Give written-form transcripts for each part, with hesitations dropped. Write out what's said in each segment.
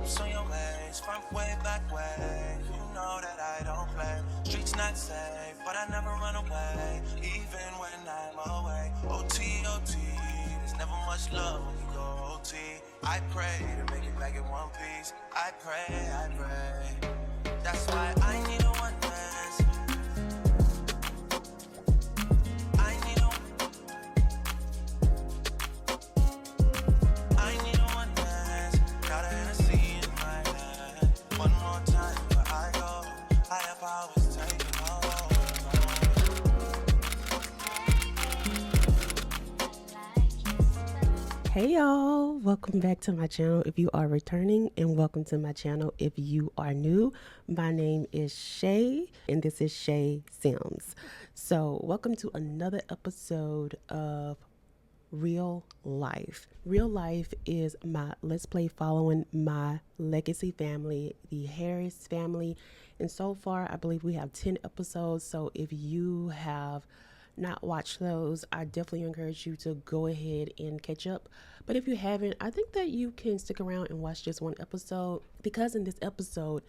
Steps on your ways, front way, back way. You know that I don't play. Streets not safe, but I never run away, even when I'm away. OT, OT, there's never much love when you go OT. I pray to make it back in one piece. I pray. That's why I need a one dance. I need a one dance. Got a Hennessy in my hand. One more time before I go. Higher powers taking hold. Hey y'all, welcome back to my channel if you are returning, and welcome to my channel if you are new. My name is Shay and this is Shay Sims. So welcome to another episode of Real Life. Real Life is my Let's Play following my legacy family, the Harris family. And so far, I believe we have 10 episodes. So if you have not watched those, I definitely encourage you to go ahead and catch up. But if you haven't, I think that you can stick around and watch just one episode, because in this episode,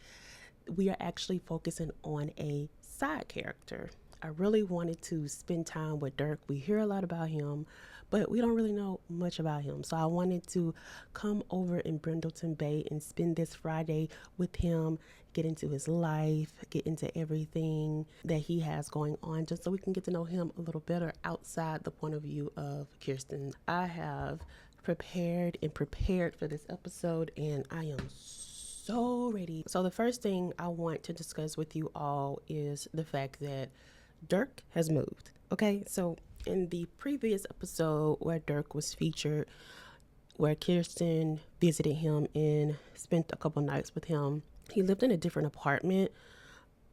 we are actually focusing on a side character. I really wanted to spend time with Dirk. We hear a lot about him, but we don't really know much about him. So I wanted to come over in Brindleton Bay and spend this Friday with him, get into his life, get into everything that he has going on, just so we can get to know him a little better outside the point of view of Kirsten. I have prepared for this episode, and I am so ready. So the first thing I want to discuss with you all is the fact that Dirk has moved. Okay, so in the previous episode where Dirk was featured, where Kirsten visited him and spent a couple nights with him, he lived in a different apartment.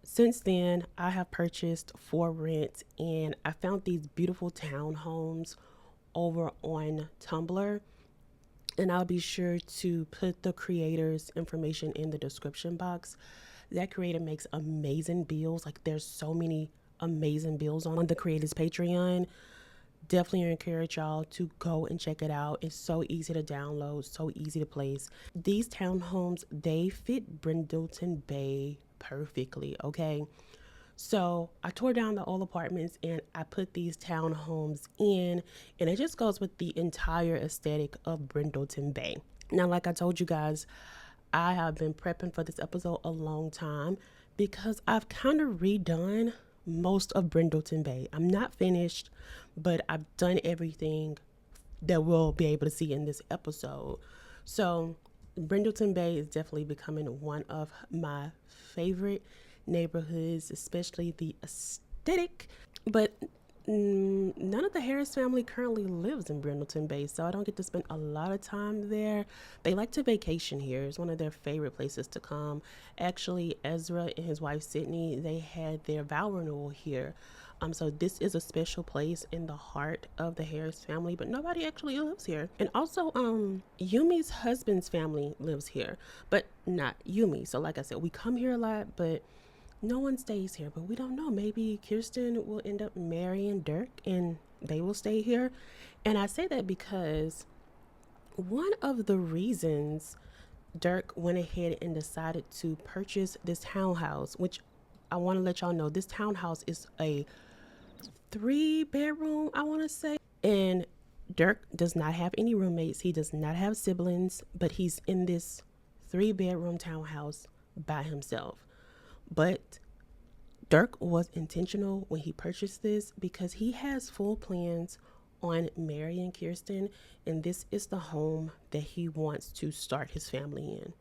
Since then, I have purchased for rent, and I found these beautiful townhomes over on Tumblr. And I'll be sure to put the creator's information in the description box. That creator makes amazing bills. Like, there's so many amazing bills on the creator's Patreon. Definitely encourage y'all to go and check it out. It's so easy to download, so easy to place. These townhomes, they fit Brindleton Bay perfectly, okay? So I tore down the old apartments and I put these townhomes in, and it just goes with the entire aesthetic of Brindleton Bay. Now, like I told you guys, I have been prepping for this episode a long time because I've kind of redone most of Brindleton Bay. I'm not finished, but I've done everything that we'll be able to see in this episode. So Brindleton Bay is definitely becoming one of my favorite neighborhoods, especially the aesthetic. But none of the Harris family currently lives in Brindleton Bay, so I don't get to spend a lot of time there. They like to vacation here. It's one of their favorite places to come. Actually, Ezra and his wife Sydney, they had their vow renewal here. So this is a special place in the heart of the Harris family, but nobody actually lives here. And also, Yumi's husband's family lives here, but not Yumi. So like I said, we come here a lot, but no one stays here. But we don't know. Maybe Kirsten will end up marrying Dirk and they will stay here. And I say that because one of the reasons Dirk went ahead and decided to purchase this townhouse, which I want to let y'all know, this townhouse is a 3-bedroom, I want to say. And Dirk does not have any roommates. He does not have siblings, but he's in this 3-bedroom townhouse by himself. But Dirk was intentional when he purchased this because he has full plans on marrying Kirsten, and this is the home that he wants to start his family in.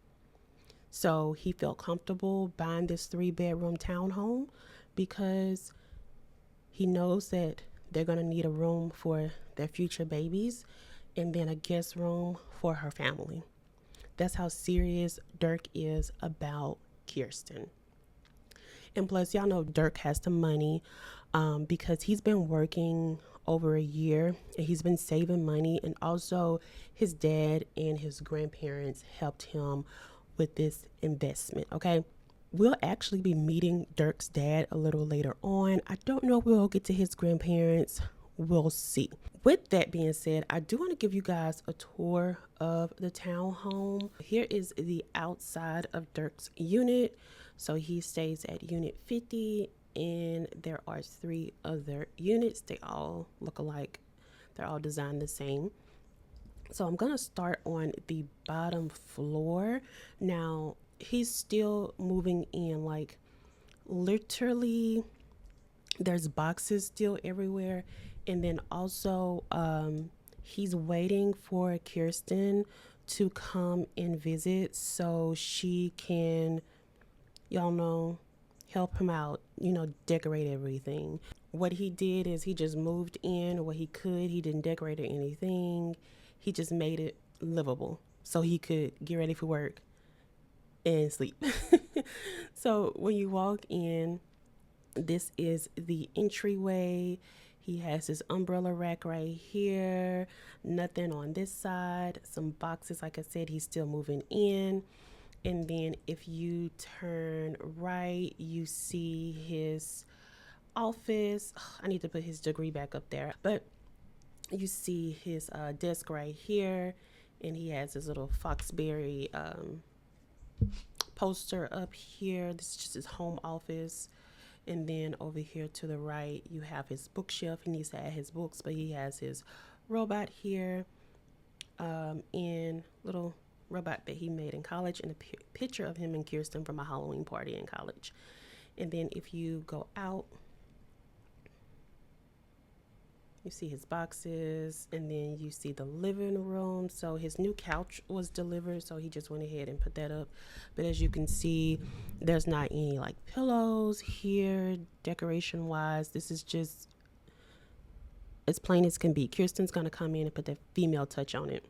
So he felt comfortable buying this 3-bedroom townhome because he knows that they're going to need a room for their future babies and then a guest room for her family. That's how serious Dirk is about Kirsten. And plus, y'all know Dirk has the money because he's been working over a year and he's been saving money. And also his dad and his grandparents helped him with this investment, okay? We'll actually be meeting Dirk's dad a little later on. I don't know if we'll get to his grandparents We'll see. With that being said, I do want to give you guys a tour of the townhome. Here is the outside of Dirk's unit. So he stays at unit 50, and there are 3 other units. They all look alike. They're all designed the same. So I'm gonna start on the bottom floor. Now he's still moving in, like literally there's boxes still everywhere. And then also he's waiting for Kirsten to come and visit so she can, y'all know, help him out, decorate everything. What he did is he just moved in what he could. He didn't decorate or anything. He just made it livable so he could get ready for work and sleep. So when you walk in, this is the entryway. He has his umbrella rack right here. Nothing on this side. Some boxes, like I said, he's still moving in. And then if you turn right, you see his office. I need to put his degree back up there. But you see his desk right here. And he has his little Foxberry poster up here. This is just his home office. And then over here to the right, you have his bookshelf. He needs to add his books, but he has his robot here, and little robot that he made in college, and a picture of him and Kirsten from a Halloween party in college. And then if you go out, you see his boxes, and then you see the living room. So his new couch was delivered, so he just went ahead and put that up. But as you can see, there's not any like pillows here decoration wise. This is just as plain as can be. Kirsten's gonna come in and put that female touch on it.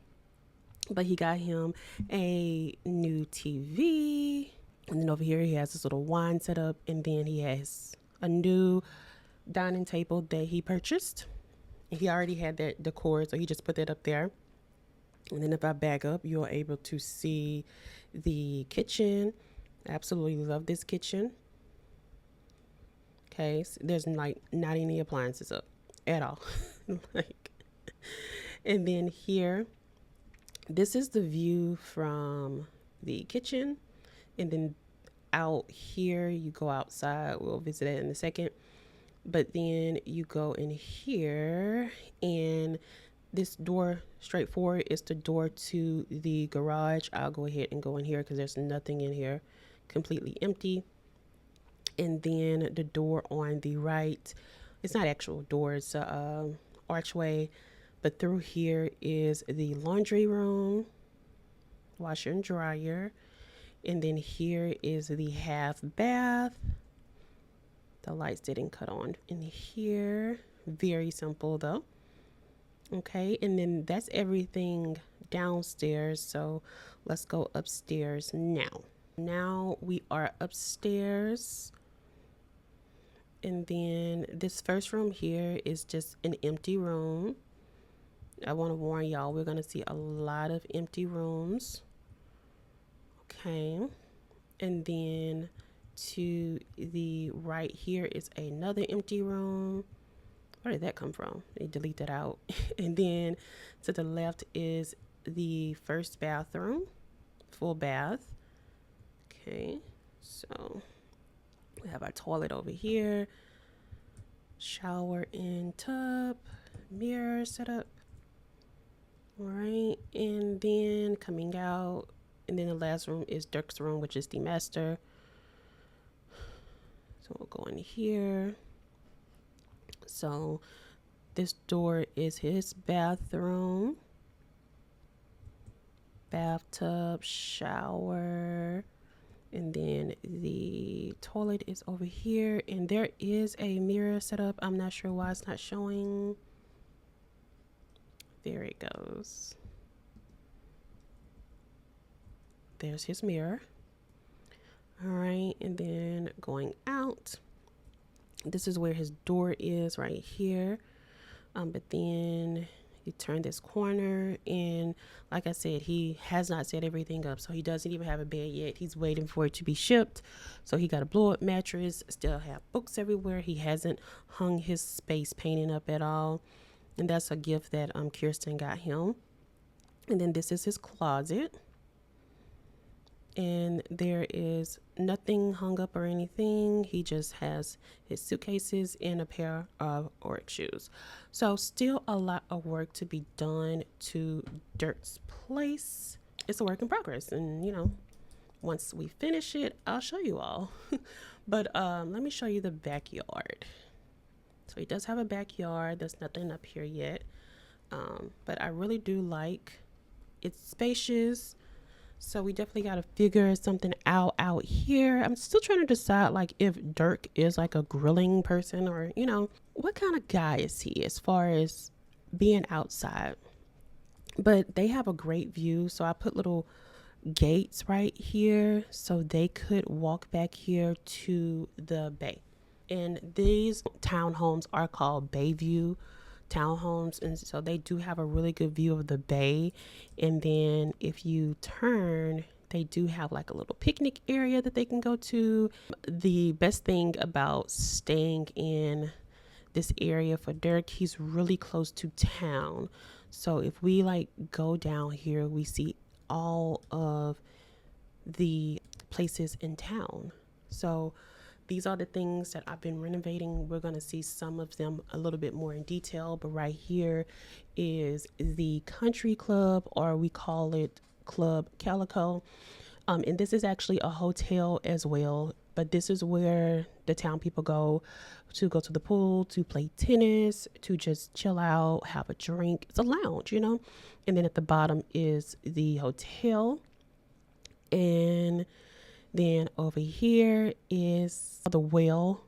But he got him a new TV, and then over here he has this little wine set up, and then he has a new dining table that he purchased. He already had that decor, so he just put that up there. And then if I back up, you're able to see the kitchen. Absolutely love this kitchen. Okay, so there's like not any appliances up at all. And then here, this is the view from the kitchen. And then out here, you go outside. We'll visit that in a second. But then you go in here, and this door straight forward is the door to the garage. I'll go ahead and go in here because there's nothing in here, completely empty. And then the door on the right, it's not actual door, it's a archway, but through here is the laundry room, washer and dryer. And then here is the half bath. The lights didn't cut on in here. Very simple though. Okay, and then that's everything downstairs. So let's go upstairs now. Now we are upstairs. And then this first room here is just an empty room. I want to warn y'all, we're going to see a lot of empty rooms. Okay, and then to the right here is another empty room. Where did that come from? They delete that out. And then to the left is the first bathroom, full bath. Okay, so we have our toilet over here, shower and tub, mirror set up. All right, and then coming out, and then the last room is Dirk's room, which is the master. So we'll go in here. So this door is his bathroom, bathtub, shower, and then the toilet is over here. And there is a mirror set up. I'm not sure why it's not showing. There it goes. There's his mirror. All right, and then going out, this is where his door is right here. But then He turned this corner, and like I said, he has not set everything up. So he doesn't even have a bed yet. He's waiting for it to be shipped. So he got a blow up mattress, still have books everywhere. He hasn't hung his space painting up at all. And that's a gift that Kirsten got him. And then this is his closet. And there is nothing hung up or anything. He just has his suitcases and a pair of work shoes. So still a lot of work to be done to Dirk's place. It's a work in progress, and once we finish it, I'll show you all. But let me show you the backyard. So he does have a backyard. There's nothing up here yet, but I really do like it's spacious. So we definitely got to figure something out here. I'm still trying to decide like if Dirk is like a grilling person, or what kind of guy is he as far as being outside. But they have a great view, so I put little gates right here so they could walk back here to the bay. And these townhomes are called Bayview townhomes, and so they do have a really good view of the bay. And then if you turn, they do have like a little picnic area that they can go to. The best thing about staying in this area for Dirk, he's really close to town. So if we like go down here, we see all of the places in town. So these are the things that I've been renovating. We're going to see some of them a little bit more in detail, but right here is the country club, or we call it Club Calico. And this is actually a hotel as well, but this is where the town people go to the pool, to play tennis, to just chill out, have a drink. It's a lounge, And then at the bottom is the hotel. And then over here is the Whale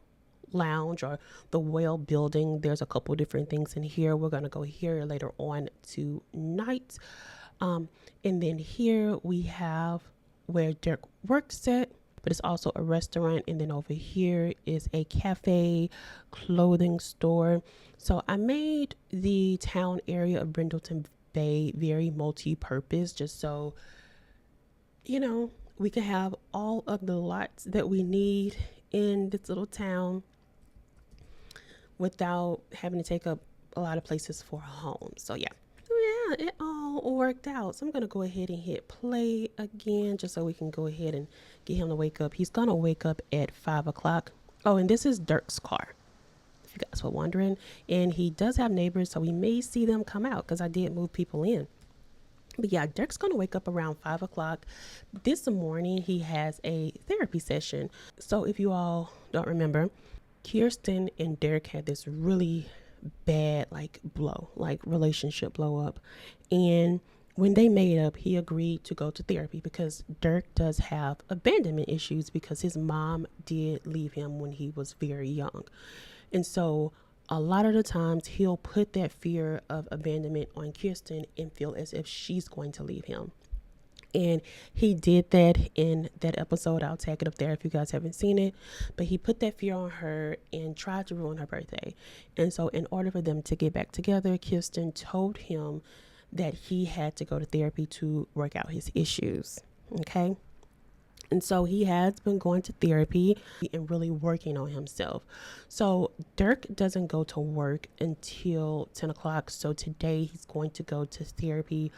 Lounge, or the Whale Building. There's a couple different things in here. We're going to go here later on tonight. And then here we have where Dirk works at, but it's also a restaurant. And then over here is a cafe, clothing store. So I made the town area of Brindleton Bay very multi-purpose, just so, we can have all of the lots that we need in this little town without having to take up a lot of places for a home. So yeah, it all worked out. So I'm going to go ahead and hit play again, just so we can go ahead and get him to wake up. He's going to wake up at 5 o'clock. Oh, and this is Dirk's car, if you guys were wondering. And he does have neighbors, so we may see them come out because I did move people in. But yeah, Dirk's going to wake up around 5 o'clock. This morning, he has a therapy session. So if you all don't remember, Kirsten and Dirk had this really bad relationship blow up. And when they made up, he agreed to go to therapy because Dirk does have abandonment issues because his mom did leave him when he was very young. And so a lot of the times he'll put that fear of abandonment on Kirsten and feel as if she's going to leave him. And he did that in that episode. I'll tag it up there if you guys haven't seen it. But he put that fear on her and tried to ruin her birthday. And so in order for them to get back together, Kirsten told him that he had to go to therapy to work out his issues. Okay. And so he has been going to therapy and really working on himself. So Dirk doesn't go to work until 10 o'clock. So today he's going to go to therapy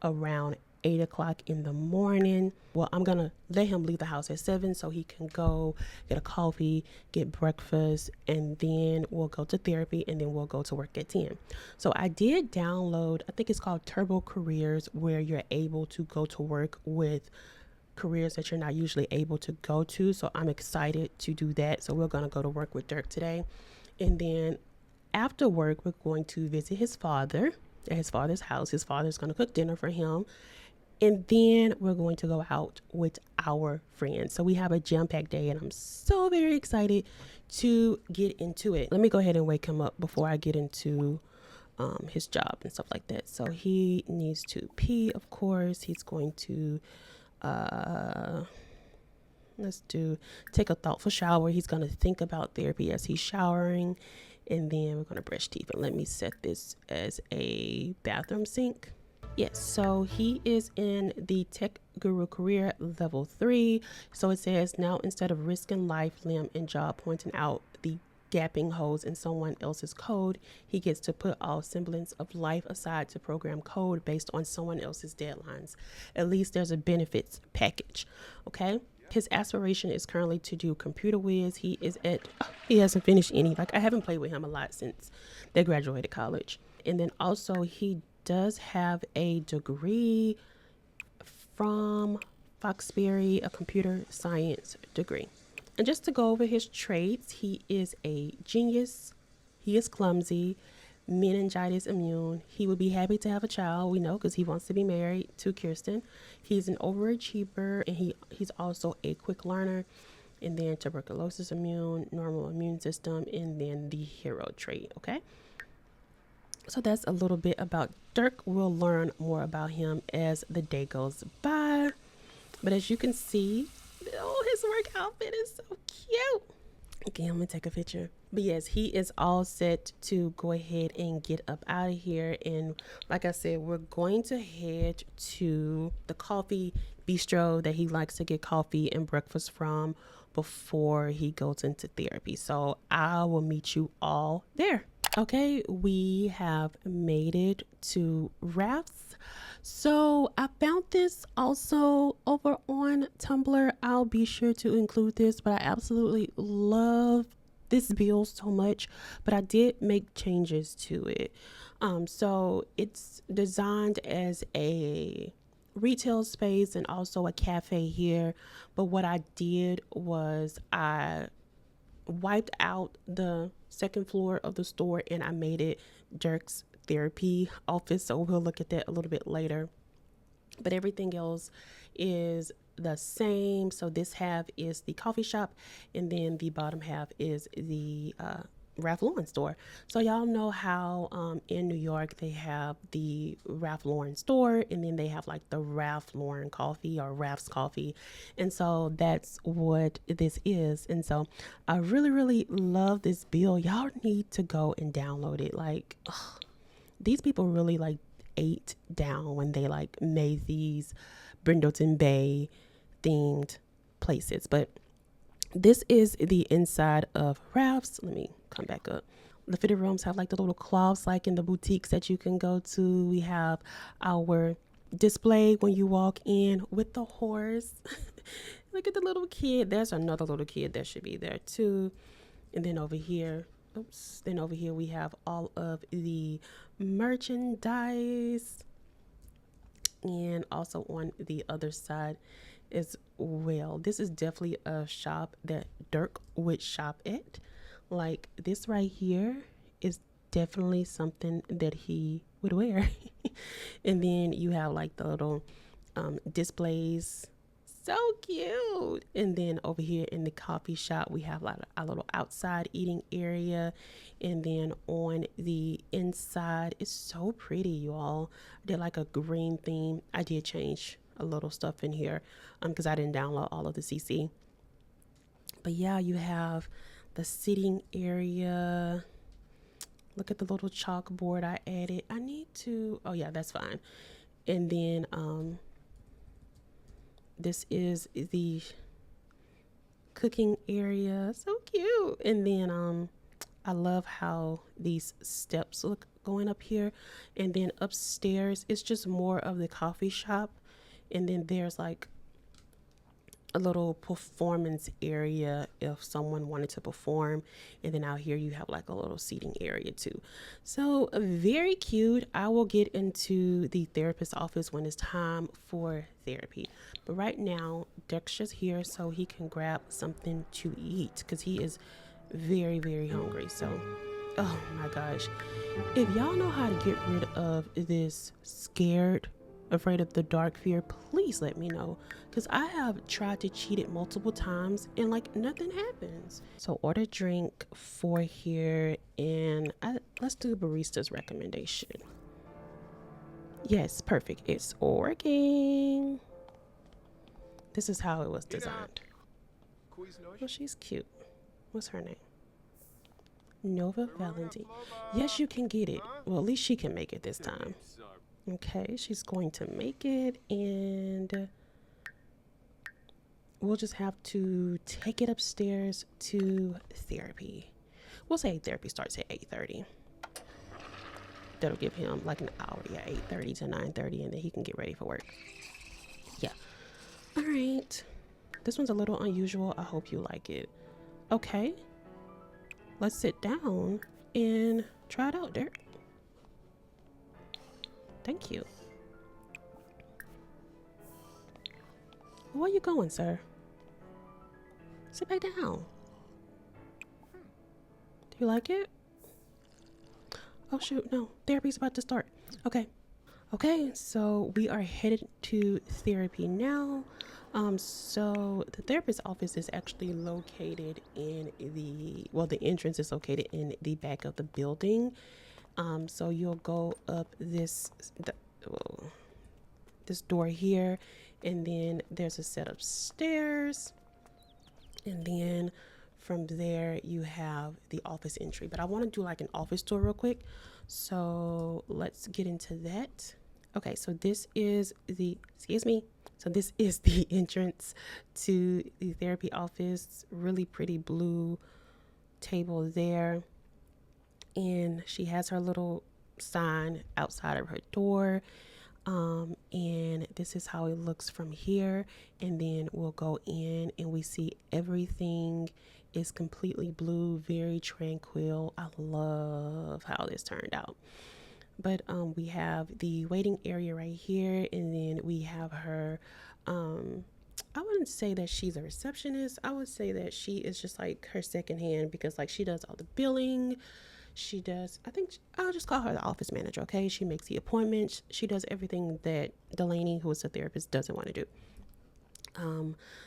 around 8 o'clock in the morning. Well, I'm going to let him leave the house at 7 so he can go get a coffee, get breakfast, and then we'll go to therapy, and then we'll go to work at 10. So I did download, I think it's called Turbo Careers, where you're able to go to work with careers that you're not usually able to go to. So I'm excited to do that. So we're going to go to work with Dirk today. And then after work, we're going to visit his father at his father's house. His father's going to cook dinner for him. And then we're going to go out with our friends. So we have a jam-packed day, and I'm so very excited to get into it. Let me go ahead and wake him up before I get into his job and stuff like that. So he needs to pee, of course. He's going to take a thoughtful shower. He's going to think about therapy as he's showering. And then we're going to brush teeth. And let me set this as a bathroom sink. Yes, so he is in the Tech Guru Career Level 3. So it says, now instead of risking life, limb, and job pointing out the gapping holes in someone else's code, he gets to put all semblance of life aside to program code based on someone else's deadlines. At least there's a benefits package, okay? His aspiration is currently to do computer whiz. He hasn't finished any. Like, I haven't played with him a lot since they graduated college. And then also he does have a degree from Foxbury, a computer science degree. And just to go over his traits, he is a genius. He is clumsy, meningitis immune. He would be happy to have a child, we know, because he wants to be married to Kirsten. He's an overachiever, and he's also a quick learner. And then tuberculosis immune, normal immune system, and then the hero trait, okay? So that's a little bit about Dirk. We'll learn more about him as the day goes by. But as you can see, his work outfit is so cute. Okay, I'm gonna take a picture. But yes, he is all set to go ahead and get up out of here. And like I said, we're going to head to the coffee bistro that he likes to get coffee and breakfast from before he goes into therapy. So I will meet you all there. Okay, we have made it to Rafts. So I found this also over on Tumblr. I'll be sure to include this, but I absolutely love this build so much, but I did make changes to it. So it's designed as a retail space and also a cafe here. But what I did was I wiped out the second floor of the store and I made it Dirk's therapy office. So we'll look at that a little bit later. But everything else is the same. So this half is the coffee shop, and then the bottom half is the Ralph Lauren store. So y'all know how in New York they have the Ralph Lauren store, and then they have like the Ralph Lauren coffee or Ralph's coffee. And so that's what this is. And so I really love this bill. Y'all need to go and download it. Like, these people really like ate down when they like made these Brindleton Bay themed places. But this is the inside of Ralph's. Let me come back up. The fitted rooms have like the little cloths like in the boutiques that you can go to. We have our display when you walk in with the horse. Look at the little kid. There's another little kid that should be there too. And then over here, we have all of the merchandise, and also on the other side as well. This is definitely a shop that Dirk would shop at. Like, this right here is definitely something that he would wear. And then you have like the little displays. So cute. And then over here in the coffee shop, we have like a little outside eating area. And then on the inside, it's so pretty, you all. I did like a green theme. I did change a little stuff in here because I didn't download all of the CC. But yeah, you have the sitting area. Look at the little chalkboard I added. I need to, oh yeah, that's fine. And then this is the cooking area. So cute. And then I love how these steps look going up here. And then upstairs, it's just more of the coffee shop. And then there's like a little performance area if someone wanted to perform. And then out here you have like a little seating area too. So very cute. I will get into the therapist's office when it's time for therapy. But right now, Dirk's just here so he can grab something to eat because he is very hungry. So, oh my gosh. If y'all know how to get rid of this afraid of the dark fear, please let me know, because I have tried to cheat it multiple times and like nothing happens. So order drink for here, and let's do barista's recommendation. Yes, perfect. It's working. This is how it was designed. Oh, she's cute. What's her name? Nova Valentine. Yes, you can get it. Well, at least she can make it this time. Okay, she's going to make it, and we'll just have to take it upstairs to therapy. We'll say therapy starts at 8:30. That'll give him like an hour, yeah, 8:30 to 9:30, and then he can get ready for work. Yeah. All right. This one's a little unusual. I hope you like it. Okay. Let's sit down and try it out, Dirk. Thank you. Where are you going, sir? Sit back down. Do you like it? Oh shoot, no. Therapy's about to start. Okay. Okay, so we are headed to therapy now. So the therapist's office is actually located in the entrance is located in the back of the building. So you'll go up this door here, and then there's a set of stairs, and then from there you have the office entry. But I want to do like an office tour real quick, so let's get into that. Okay, so this is the entrance to the therapy office. Really pretty blue table there, and she has her little sign outside of her door. And this is how it looks from here, and then we'll go in and we see everything is completely blue, very tranquil. I love how this turned out. But we have the waiting area right here, and then we have her I wouldn't say that she's a receptionist. I would say that she is just like her second hand, because like she does all the billing. She does, I think I'll just call her the office manager, okay? She makes the appointments. She does everything that Delaney, who is a therapist, doesn't want to do.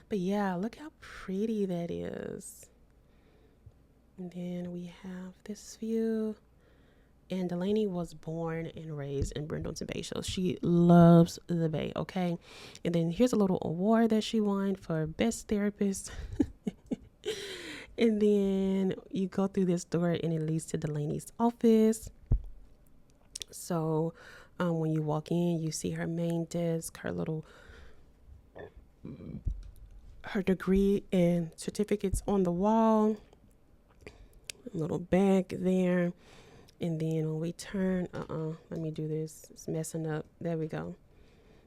But yeah, look how pretty that is. And then we have this view. And Delaney was born and raised in Brindleton Bay, so she loves the Bay, okay? And then here's a little award that she won for best therapist. And then you go through this door and it leads to Delaney's office. So when you walk in, you see her main desk, her degree and certificates on the wall, a little bag there. And then when we turn, let me do this. It's messing up. There we go.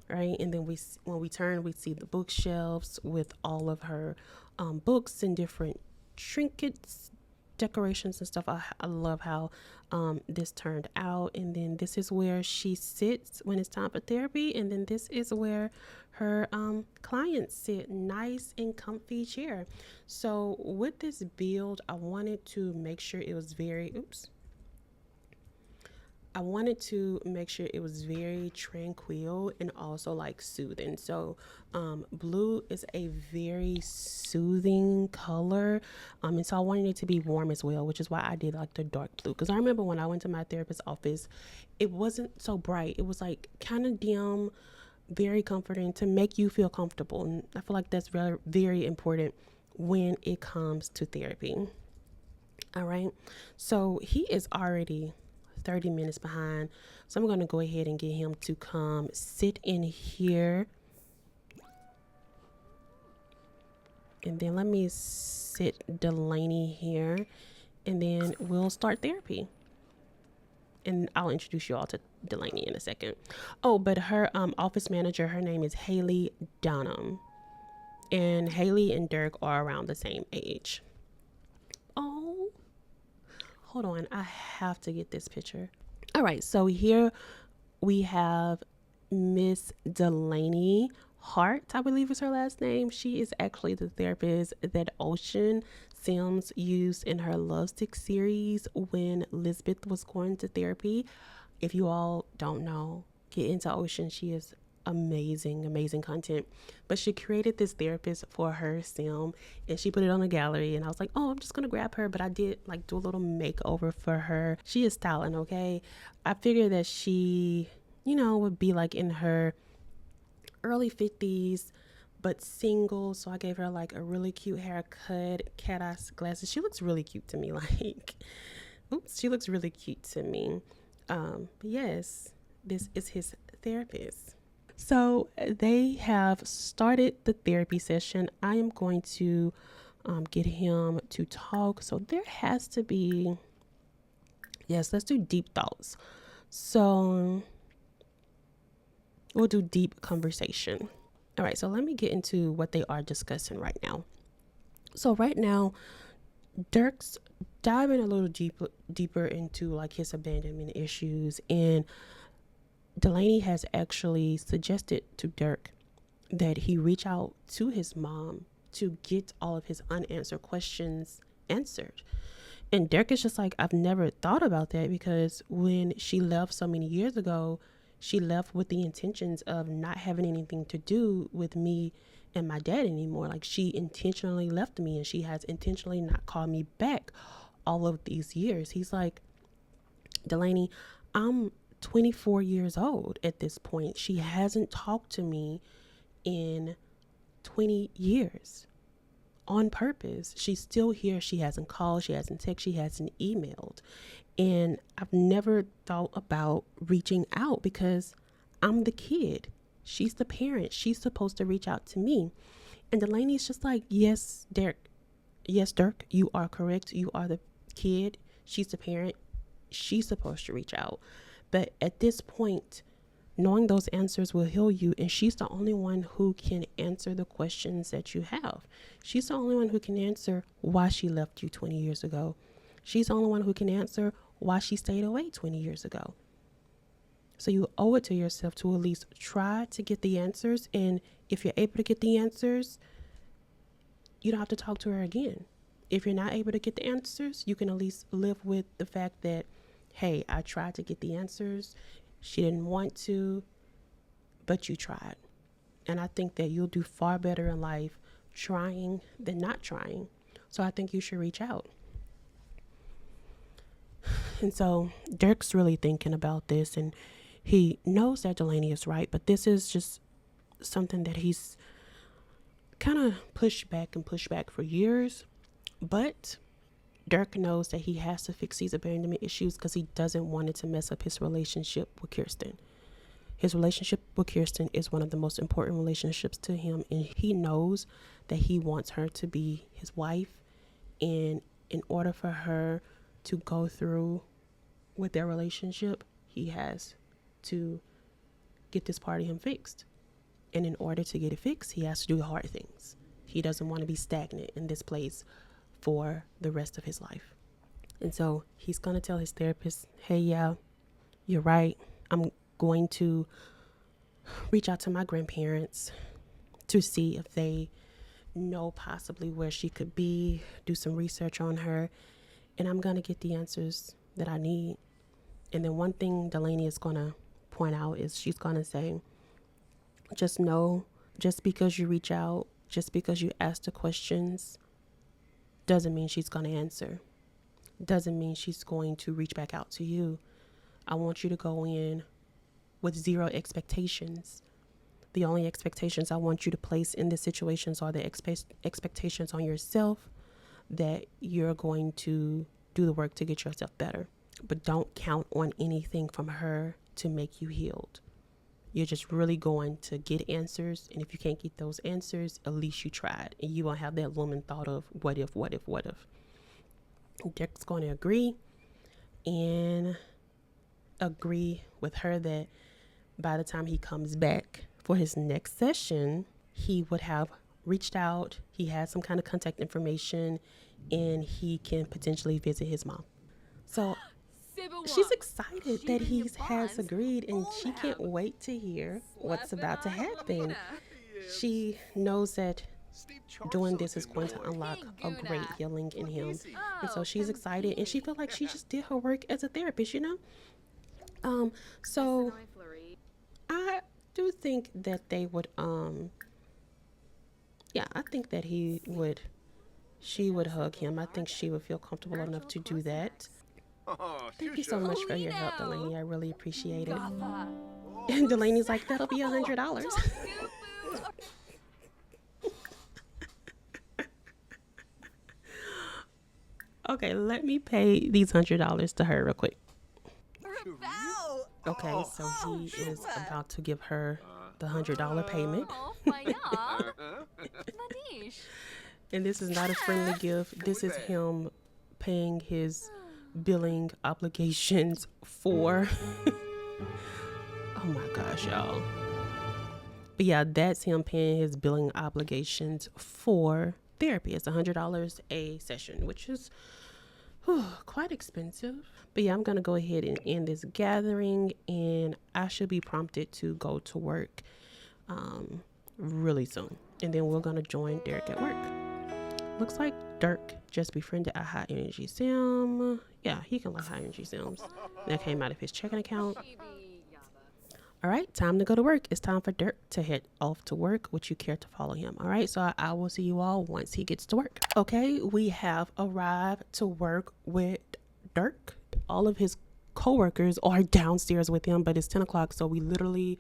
Right. And then when we turn, we see the bookshelves with all of her books and different trinkets, decorations and stuff. I love how this turned out. And then this is where she sits when it's time for therapy. And then this is where her clients sit, nice and comfy chair. So with this build, I wanted to make sure it was very, very tranquil and also like soothing. So blue is a very soothing color, and so I wanted it to be warm as well, which is why I did like the dark blue, because I remember when I went to my therapist's office, it wasn't so bright. It was like kind of dim, very comforting to make you feel comfortable, and I feel like that's very, very important when it comes to therapy. All right, so he is already 30 minutes behind, so I'm going to go ahead and get him to come sit in here, and then let me sit Delaney here, and then we'll start therapy, and I'll introduce you all to Delaney in a second. Oh, but her office manager, her name is Haley Dunham, and Haley and Dirk are around the same age. Oh, hold on, I have to get this picture. All right, so here we have Miss Delaney Hart, I believe is her last name. She is actually the therapist that Ocean Sims used in her Lovesick series when Lisbeth was going to therapy. If you all don't know, get into Ocean. She is amazing content. But she created this therapist for her sim, and she put it on the gallery, and I was like, oh, I'm just gonna grab her. But I did like do a little makeover for her. She is styling, okay? I figured that she, would be like in her early 50s, but single. So I gave her like a really cute haircut, cat eye glasses. She looks really cute to me. Like, oops, she looks really cute to me. But yes, this is his therapist. So they have started the therapy session. I am going to get him to talk. So there has to be, yes, let's do deep thoughts. So we'll do deep conversation. All right, so let me get into what they are discussing right now. So right now, Dirk's diving a little deeper into like his abandonment issues, and Delaney has actually suggested to Dirk that he reach out to his mom to get all of his unanswered questions answered. And Dirk is just like, I've never thought about that, because when she left so many years ago, she left with the intentions of not having anything to do with me and my dad anymore. Like, she intentionally left me, and she has intentionally not called me back all of these years. He's like, Delaney, I'm 24 years old at this point. She hasn't talked to me in 20 years on purpose. She's still here. She hasn't called, she hasn't texted, she hasn't emailed. And I've never thought about reaching out, because I'm the kid. She's the parent. She's supposed to reach out to me. And Delaney's just like, yes, Dirk. Yes, Dirk, you are correct. You are the kid. She's the parent. She's supposed to reach out. But at this point, knowing those answers will heal you, and she's the only one who can answer the questions that you have. She's the only one who can answer why she left you 20 years ago. She's the only one who can answer why she stayed away 20 years ago. So you owe it to yourself to at least try to get the answers. And if you're able to get the answers, you don't have to talk to her again. If you're not able to get the answers, you can at least live with the fact that, hey, I tried to get the answers. She didn't want to, but you tried. And I think that you'll do far better in life trying than not trying. So I think you should reach out. And so Dirk's really thinking about this, and he knows that Delaney is right, but this is just something that he's kind of pushed back for years. But Dirk knows that he has to fix these abandonment issues, because he doesn't want it to mess up his relationship with Kirsten. His relationship with Kirsten is one of the most important relationships to him, and he knows that he wants her to be his wife. And in order for her to go through with their relationship, he has to get this part of him fixed. And in order to get it fixed, he has to do the hard things. He doesn't want to be stagnant in this place for the rest of his life. And so he's going to tell his therapist, hey, yeah, you're right. I'm going to reach out to my grandparents to see if they know possibly where she could be, do some research on her, and I'm going to get the answers that I need. And then one thing Delaney is going to point out is she's going to say, just know, just because you reach out, just because you ask the questions, doesn't mean she's going to answer. Doesn't mean she's going to reach back out to you. I want you to go in with zero expectations. The only expectations I want you to place in this situations are the expectations on yourself, that you're going to do the work to get yourself better. But don't count on anything from her to make you healed. You're just really going to get answers. And if you can't get those answers, at least you tried. And you won't have that looming thought of what if. Dirk's going to agree and agree with her that by the time he comes back for his next session, he would have reached out. He has some kind of contact information, and he can potentially visit his mom. So she's excited that he has agreed, and she can't wait to hear what's about to happen. She knows that doing this is going to unlock a great healing in him. And so she's excited, and she feels like she just did her work as a therapist, you know? So I do think that they would, I think that she would hug him. I think she would feel comfortable enough to do that. Thank you so much for your help, Delaney. I really appreciate it. And Delaney's like, that'll be $100. Okay, let me pay these $100 to her real quick. Okay, so he is about to give her the $100 payment. And this is not a friendly gift. This is him paying his billing obligations for. Oh my gosh, y'all. But yeah, that's him paying his billing obligations for therapy. It's $100 a session, which is quite expensive. But yeah, I'm going to go ahead and end this gathering, and I should be prompted to go to work really soon. And then we're going to join Dirk at work. Looks like Dirk just befriended a high energy sim. Yeah, he can like high energy sims. That came out of his checking account. All right, time to go to work. It's time for Dirk to head off to work. Would you care to follow him? All right, so I will see you all once he gets to work. Okay, we have arrived to work with Dirk. All of his coworkers are downstairs with him, but it's 10 o'clock, so we literally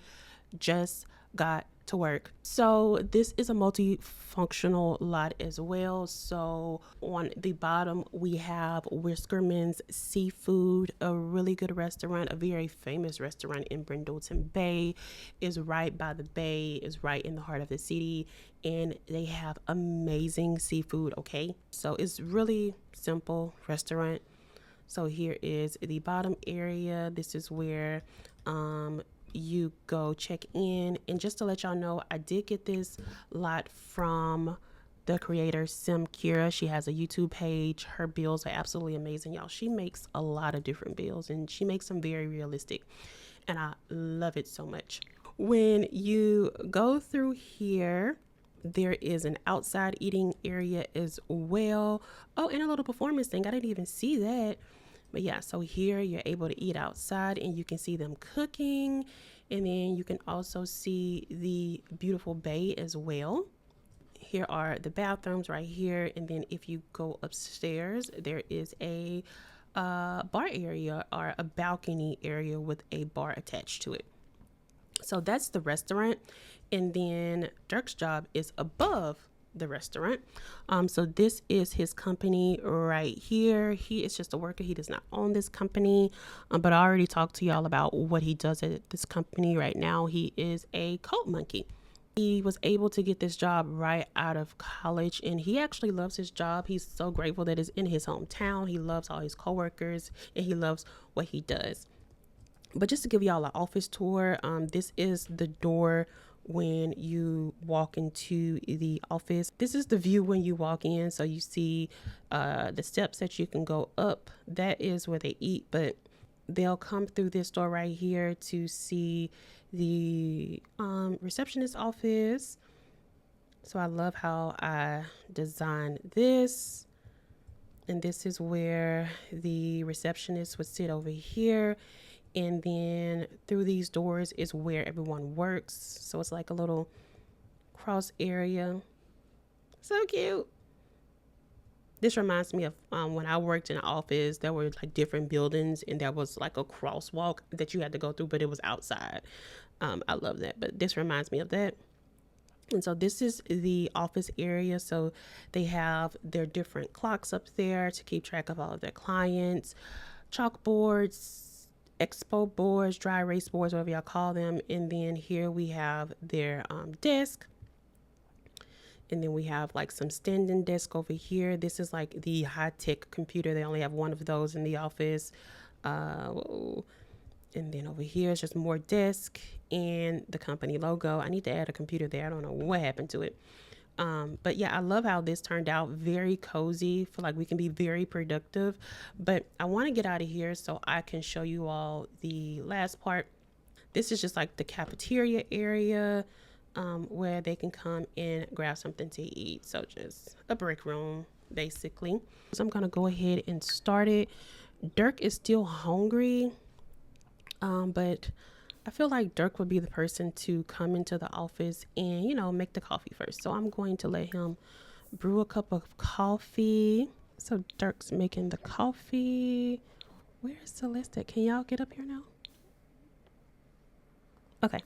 just got to work. So this is a multifunctional lot as well. So on the bottom we have Whiskerman's Seafood, a really good restaurant, a very famous restaurant in Brindleton Bay. Is right by the bay, is right in the heart of the city, and they have amazing seafood. Okay, so it's really simple restaurant. So here is the bottom area. This is where you go check in. And just to let y'all know, I did get this lot from the creator Sim Kira. She has a YouTube page. Her bills are absolutely amazing, y'all. She makes a lot of different bills, and she makes them very realistic, and I love it so much. When you go through here, there is an outside eating area as well. Oh, and a little performance thing. I didn't even see that. But yeah, so here you're able to eat outside, and you can see them cooking. And then you can also see the beautiful bay as well. Here are the bathrooms right here. And then if you go upstairs, there is a bar area, or a balcony area with a bar attached to it. So that's the restaurant. And then Dirk's job is above the restaurant. So this is his company right here. He is just a worker. He does not own this company, but I already talked to y'all about what he does at this company right now. He is a code monkey. He was able to get this job right out of college, and he actually loves his job. He's so grateful that it's in his hometown. He loves all his coworkers, and he loves what he does. But just to give y'all an office tour, this is the door when you walk into the office. This is the view when you walk in. So you see the steps that you can go up. That is where they eat, but they'll come through this door right here to see the receptionist office. So I love how I designed this. And this is where the receptionist would sit over here. And then through these doors is where everyone works. So it's like a little cross area. So cute. This reminds me of when I worked in an office. There were like different buildings, and there was like a crosswalk that you had to go through, but it was outside. I love that. But this reminds me of that. And so this is the office area. So they have their different clocks up there to keep track of all of their clients, chalkboards, expo boards, dry erase boards, whatever y'all call them. And then here we have their desk. And then we have like some standing desk over here. This is like the high-tech computer. They only have one of those in the office. And then over here is just more desk and the company logo. I need to add a computer there. I don't know what happened to it. But yeah, I love how this turned out. Very cozy. Feel like we can be very productive. But I want to get out of here so I can show you all the last part. This is just like the cafeteria area where they can come and grab something to eat. So just a break room, basically. So I'm going to go ahead and start it. Dirk is still hungry, but I feel like Dirk would be the person to come into the office and, you know, make the coffee first. So I'm going to let him brew a cup of coffee. So Dirk's making the coffee. Where is Celeste? Can y'all get up here now? Okay.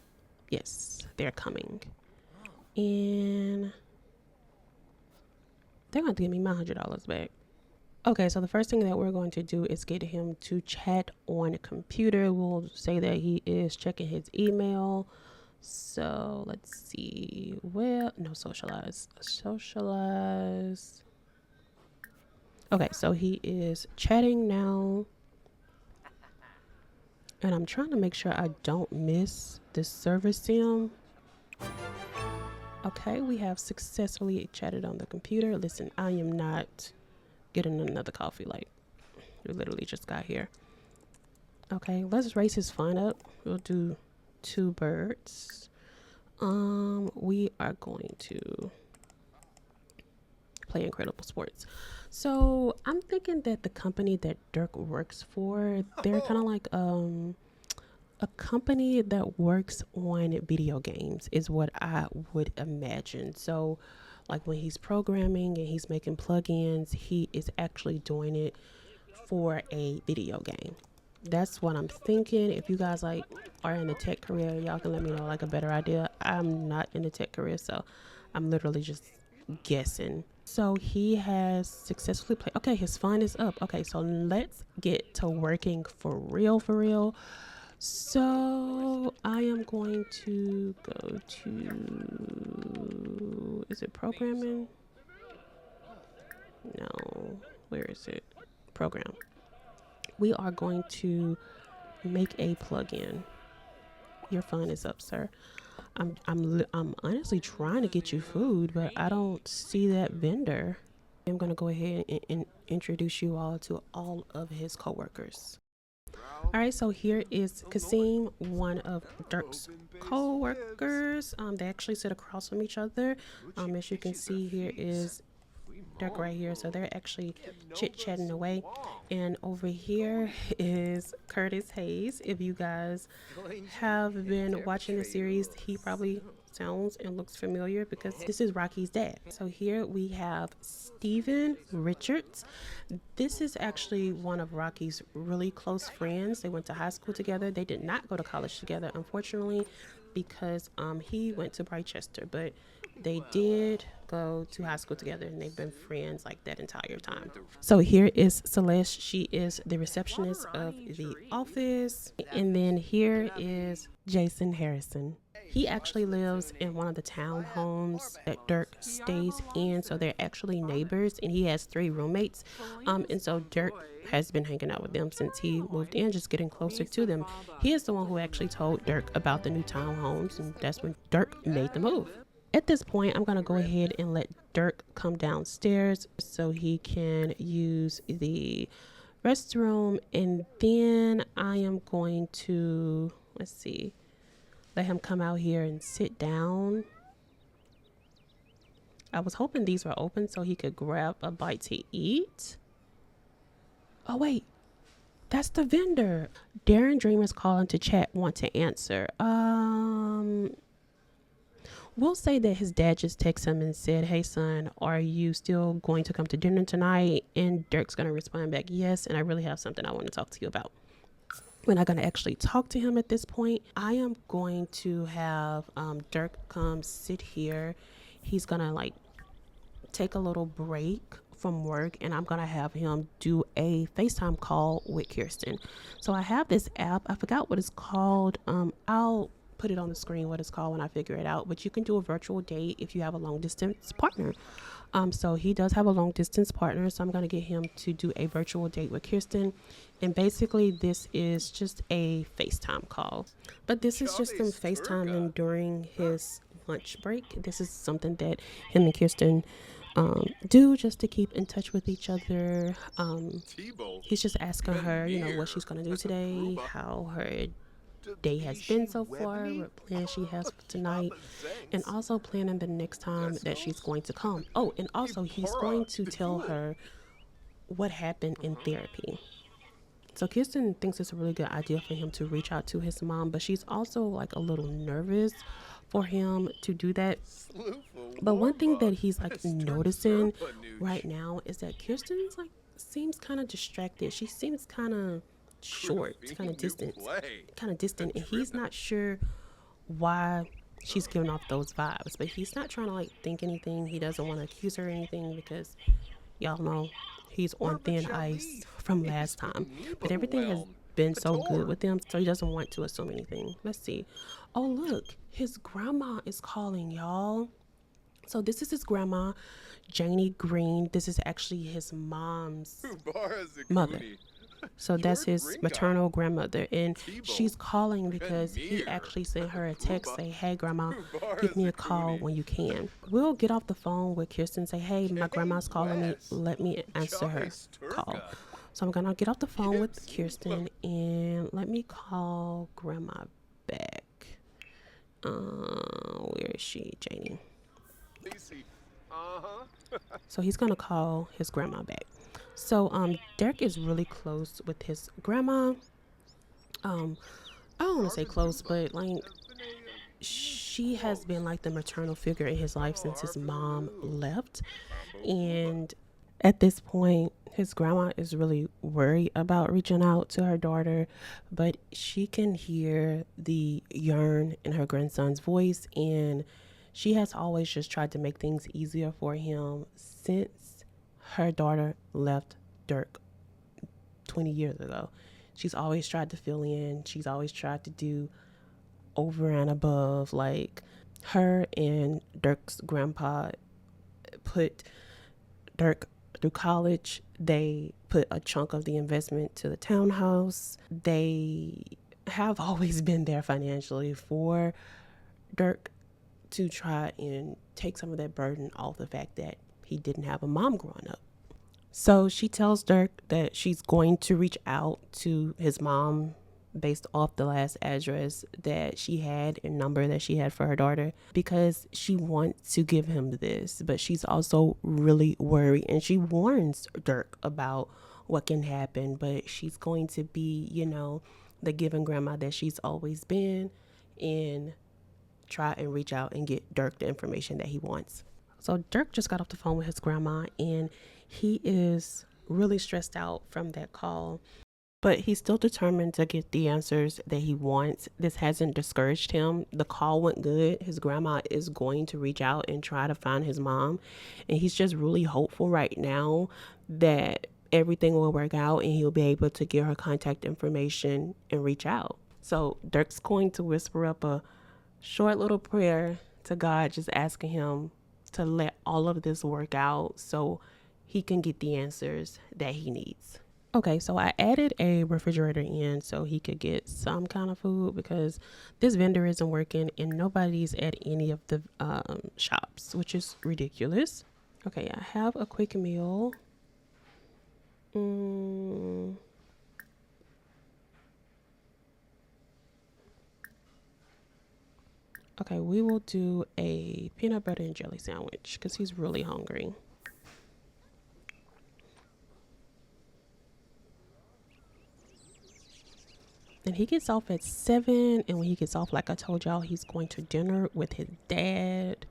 Yes, they're coming. And they're going to give me my $100 back. Okay, so the first thing that we're going to do is get him to chat on a computer. We'll say that he is checking his email. So let's see. Well, no, socialize. Socialize. Okay, so he is chatting now. And I'm trying to make sure I don't miss this service sim. Okay, we have successfully chatted on the computer. Listen, I am not getting another coffee. Like, we literally just got here. Okay, let's raise his fun up. We'll do 2 birds. We are going to play Incredible Sports. So I'm thinking that the company that Dirk works for, they're kind of like a company that works on video games is what I would imagine. So like when he's programming and he's making plugins, he is actually doing it for a video game. That's what I'm thinking. If you guys like are in the tech career, y'all can let me know like a better idea. I'm not in the tech career, so I'm literally just guessing. So he has successfully played. Okay, his fun is up. Okay, so let's get to working for real, for real. So I am going to go to, is it programming? No, where is it? Program. We are going to make a plugin. Your fun is up, sir. I'm honestly trying to get you food, but I don't see that vendor. I'm gonna go ahead and introduce you all to all of his coworkers. All right, so here is Kasim, one of Dirk's co-workers. They actually sit across from each other. As you can see, here is Dirk right here. So they're actually chit-chatting away. And over here is Curtis Hayes. If you guys have been watching the series, he probably sounds and looks familiar because this is Rocky's dad. So here we have Steven Richards. This is actually one of Rocky's really close friends. They went to high school together. They did not go to college together, unfortunately, because he went to Brightchester, but they did go to high school together and they've been friends like that entire time. So here is Celeste. She is the receptionist of the office. And then here is Jason Harrison. He actually lives in one of the townhomes that Dirk stays in. So they're actually neighbors and he has 3 roommates. And so Dirk has been hanging out with them since he moved in, just getting closer to them. He is the one who actually told Dirk about the new townhomes, and that's when Dirk made the move. At this point, I'm going to go ahead and let Dirk come downstairs so he can use the restroom. And then I am going to, let's see, let him come out here and sit down. I was hoping these were open so he could grab a bite to eat. Oh, wait. That's the vendor. Darren Dreamer's calling to chat, want to answer. We'll say that his dad just texted him and said, hey, son, are you still going to come to dinner tonight? And Dirk's going to respond back, yes, and I really have something I want to talk to you about. We're not going to actually talk to him at this point. I am going to have Dirk come sit here. He's going to like take a little break from work, and I'm going to have him do a FaceTime call with Kirsten. So I have this app. I forgot what it's called. I'll put it on the screen what it's called when I figure it out, but you can do a virtual date if you have a long distance partner. So he does have a long distance partner, so I'm going to get him to do a virtual date with Kirsten, and basically this is just a FaceTime call, but this is just them FaceTiming during his lunch break. This is something that him and Kirsten do just to keep in touch with each other. He's just asking her, you know, what she's going to do today, how her day has been so far, what plans she has for tonight, and also planning the next time that she's going to come. Oh, and also he's going to tell her what happened in therapy. So Kirsten thinks it's a really good idea for him to reach out to his mom, but she's also like a little nervous for him to do that. But one thing that he's like noticing right now is that Kirsten's like seems kind of distracted. She seems kind of short, kind of distant, and he's not sure why she's giving off those vibes, but he's not trying to like think anything. He doesn't want to accuse her or anything because y'all know he's on thin ice from last time. But everything has been so good with him, so he doesn't want to assume anything. Let's see. Oh, look, his grandma is calling, y'all. So this is his grandma, Janie Green. This is actually his mom's mother. So that's his maternal grandmother, and she's calling because he actually sent her a text say, hey grandma, give me a call when you can. We'll get off the phone with Kirsten and say, hey, my grandma's calling me, let me answer her call. So I'm gonna get off the phone with Kirsten and let me call grandma back. Where is she? Janie. So he's gonna call his grandma back. So Dirk is really close with his grandma. I don't want to say close, but like she has been like the maternal figure in his life since his mom left. And at this point, his grandma is really worried about reaching out to her daughter, but she can hear the yearn in her grandson's voice, and she has always just tried to make things easier for him since her daughter left Dirk 20 years ago. She's always tried to fill in. She's always tried to do over and above. Like, her and Dirk's grandpa put Dirk through college. They put a chunk of the investment to the townhouse. They have always been there financially for Dirk to try and take some of that burden off the fact that he didn't have a mom growing up. So she tells Dirk that she's going to reach out to his mom based off the last address that she had and number that she had for her daughter, because she wants to give him this, but she's also really worried, and she warns Dirk about what can happen, but she's going to be, the giving grandma that she's always been, and try and reach out and get Dirk the information that he wants. So Dirk just got off the phone with his grandma, and he is really stressed out from that call, but he's still determined to get the answers that he wants. This hasn't discouraged him. The call went good. His grandma is going to reach out and try to find his mom, and he's just really hopeful right now that everything will work out and he'll be able to get her contact information and reach out. So Dirk's going to whisper up a short little prayer to God, just asking him to let all of this work out so he can get the answers that he needs. Okay, so I added a refrigerator in so he could get some kind of food, because this vendor isn't working and nobody's at any of the shops, which is ridiculous. Okay, I have a quick meal. Okay, we will do a peanut butter and jelly sandwich because he's really hungry. And he gets off at 7, and when he gets off, like I told y'all, he's going to dinner with his dad.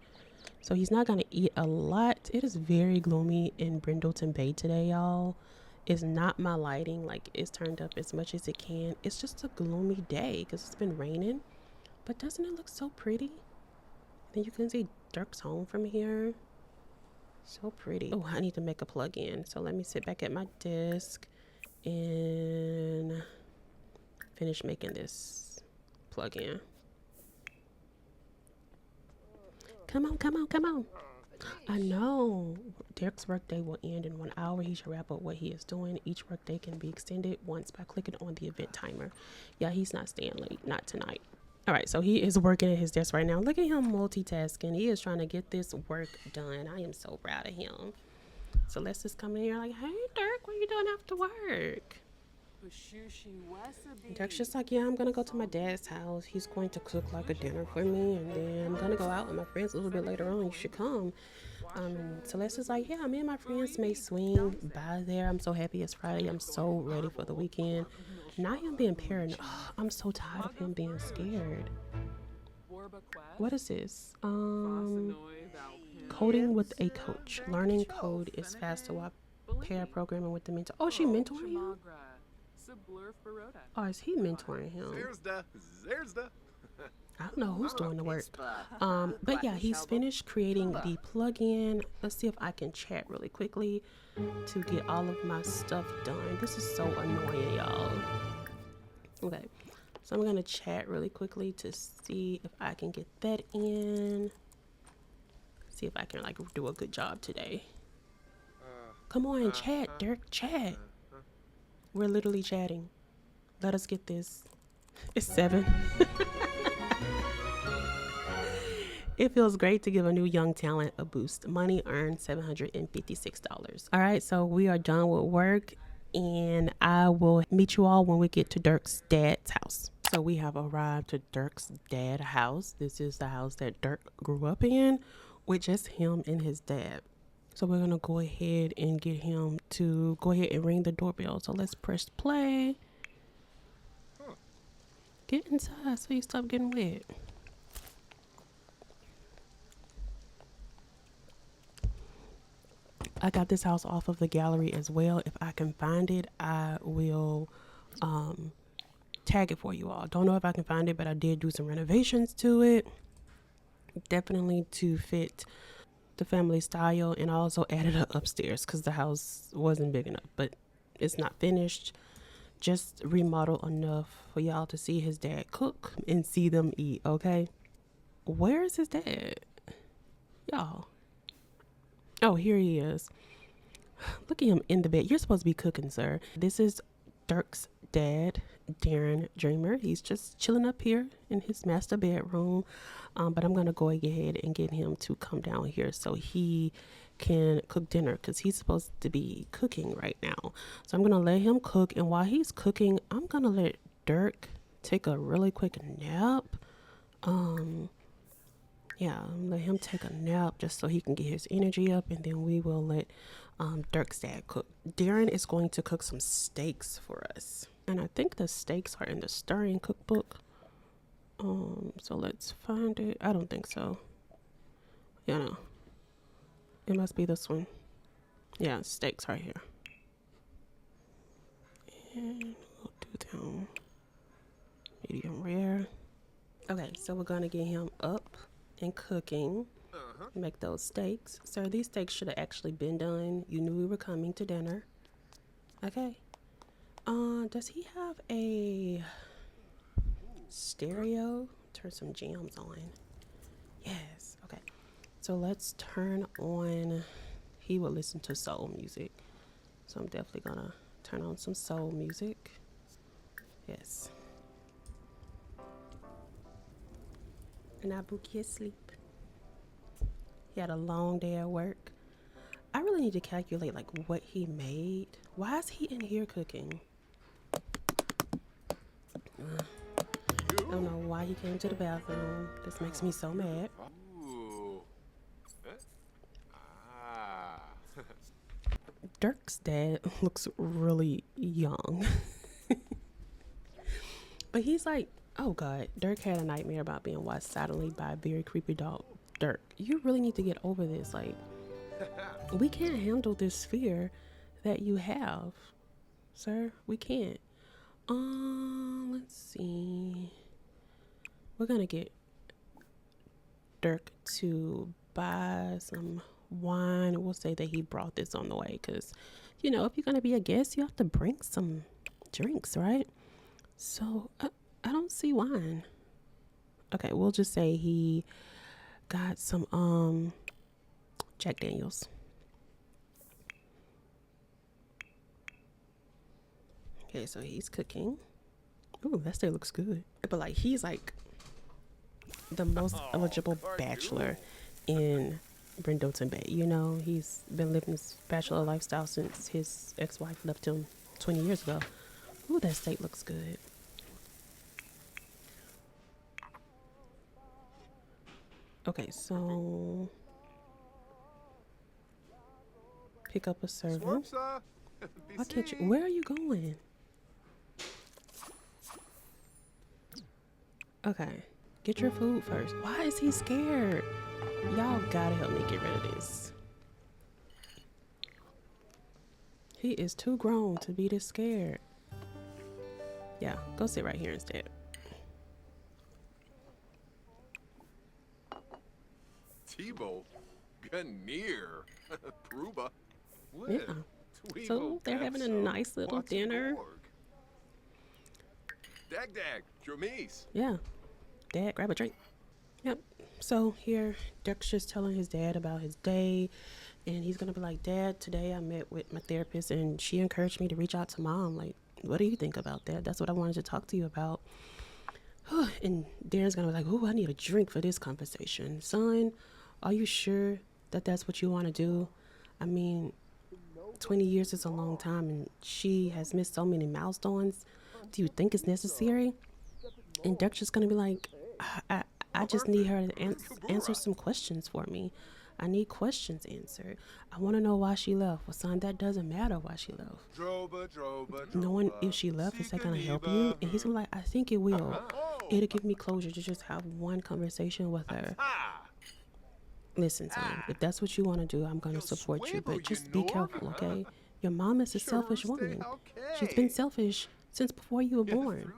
So he's not going to eat a lot. It is very gloomy in Brindleton Bay today, y'all. It's not my lighting. Like, it's turned up as much as it can. It's just a gloomy day because it's been raining. But doesn't it look so pretty? Then you can see Dirk's home from here. So pretty. Oh, I need to make a plug-in. So let me sit back at my desk and finish making this plug-in. Come on, come on, come on. I know. Dirk's workday will end in 1 hour. He should wrap up what he is doing. Each workday can be extended once by clicking on the event timer. Yeah, he's not staying late. Not tonight. All right, so he is working at his desk right now. Look at him multitasking. He is trying to get this work done. I am so proud of him. So let's just come in here like, hey, Dirk, what are you doing after work? Dirk's just like, yeah, I'm going to go to my dad's house. He's going to cook like a dinner for me, and then I'm going to go out with my friends a little bit later on. You should come. Celeste's like, yeah, me and my friends may swing by there. I'm so happy it's Friday. I'm so ready for the weekend. Not him being paranoid. Oh, I'm so tired of him being scared. What is this? Coding with a coach. Learning code is faster while pair programming with the mentor. Oh, she mentoring him? Oh, is he mentoring him? I don't know who's doing the work. But yeah, he's finished creating the plugin. Let's see if I can chat really quickly to get all of my stuff done. This is so annoying, y'all. Okay, so I'm gonna chat really quickly to see if I can get that in. See if I can like do a good job today. Come on, chat, Dirk, chat. We're literally chatting. Let us get this. It's 7. It feels great to give a new young talent a boost. Money earned $756. All right, so we are done with work, and I will meet you all when we get to Dirk's dad's house. So we have arrived to Dirk's dad's house. This is the house that Dirk grew up in with just him and his dad. So we're gonna go ahead and get him to go ahead and ring the doorbell. So let's press play. Get inside so you stop getting wet. I got this house off of the gallery as well. If I can find it, I will tag it for you all. Don't know if I can find it, but I did do some renovations to it. Definitely to fit the family style, and I also added it upstairs because the house wasn't big enough, but it's not finished. Just remodel enough for y'all to see his dad cook and see them eat, okay? Where is his dad? Y'all. Oh, here he is. Look at him in the bed. You're supposed to be cooking, sir. This is Dirk's dad, Darren Dreamer. He's just chilling up here in his master bedroom. But I'm going to go ahead and get him to come down here so he can cook dinner because he's supposed to be cooking right now. So I'm going to let him cook. And while he's cooking, I'm going to let Dirk take a really quick nap. Yeah, let him take a nap just so he can get his energy up, and then we will let Dirk's dad cook. Darren is going to cook some steaks for us, and I think the steaks are in the stirring cookbook. So let's find it. I don't think so. Yeah, no. It must be this one. Yeah, steaks right here. And we'll do them medium rare. Okay, so we're gonna get him up and cooking. Make those steaks. Sir, these steaks should have actually been done. You knew we were coming to dinner. Okay. Does he have a stereo? Turn some jams on. Yes. Okay. So let's turn on. He will listen to soul music. So I'm definitely gonna turn on some soul music. Yes. And I book his sleep. He had a long day at work. I really need to calculate like what he made. Why is he in here cooking? I don't know why he came to the bathroom. This makes me so mad. Dirk's dad looks really young. But he's like, oh God, Dirk had a nightmare about being watched silently by a very creepy dog. Dirk, you really need to get over this. Like, we can't handle this fear that you have, sir. We can't. Let's see. We're gonna get Dirk to buy some wine. We'll say that he brought this on the way because, you know, if you're gonna be a guest, you have to bring some drinks, right? So I don't see wine. Okay, we'll just say he got some Jack Daniels. Okay, so he's cooking. Ooh, that still looks good. But like he's like the most eligible bachelor in Brindleton Bay. You know, he's been living this bachelor lifestyle since his ex-wife left him 20 years ago. Ooh, that steak looks good. Okay, so pick up a servant. Why can't you? Where are you going? Okay, get your food first. Why is he scared? Y'all gotta help me get rid of this. He is too grown to be this scared. Yeah, go sit right here instead. Tebow, Ganir, Pruba, Yeah. So they're having a nice little dinner. Dag Dag, Dramise. Yeah. Dad, grab a drink. Yep. So here, Dirk's just telling his dad about his day. And he's going to be like, Dad, today I met with my therapist and she encouraged me to reach out to Mom. Like, what do you think about that? That's what I wanted to talk to you about. And Darren's going to be like, oh, I need a drink for this conversation. Son, are you sure that that's what you want to do? I mean, 20 years is a long time and she has missed so many milestones. Do you think it's necessary? And Dirk's just going to be like, I just need her to answer some questions for me. I need questions answered. I want to know why she left. Well, son, that doesn't matter why she left. Knowing if she left, is that going to help you? And he's gonna be like, I think it will. It'll give me closure to just have one conversation with her. Listen, son, if that's what you want to do, I'm going to support you. But just be careful, okay? Your mom is a selfish woman. She's been selfish since before you were born.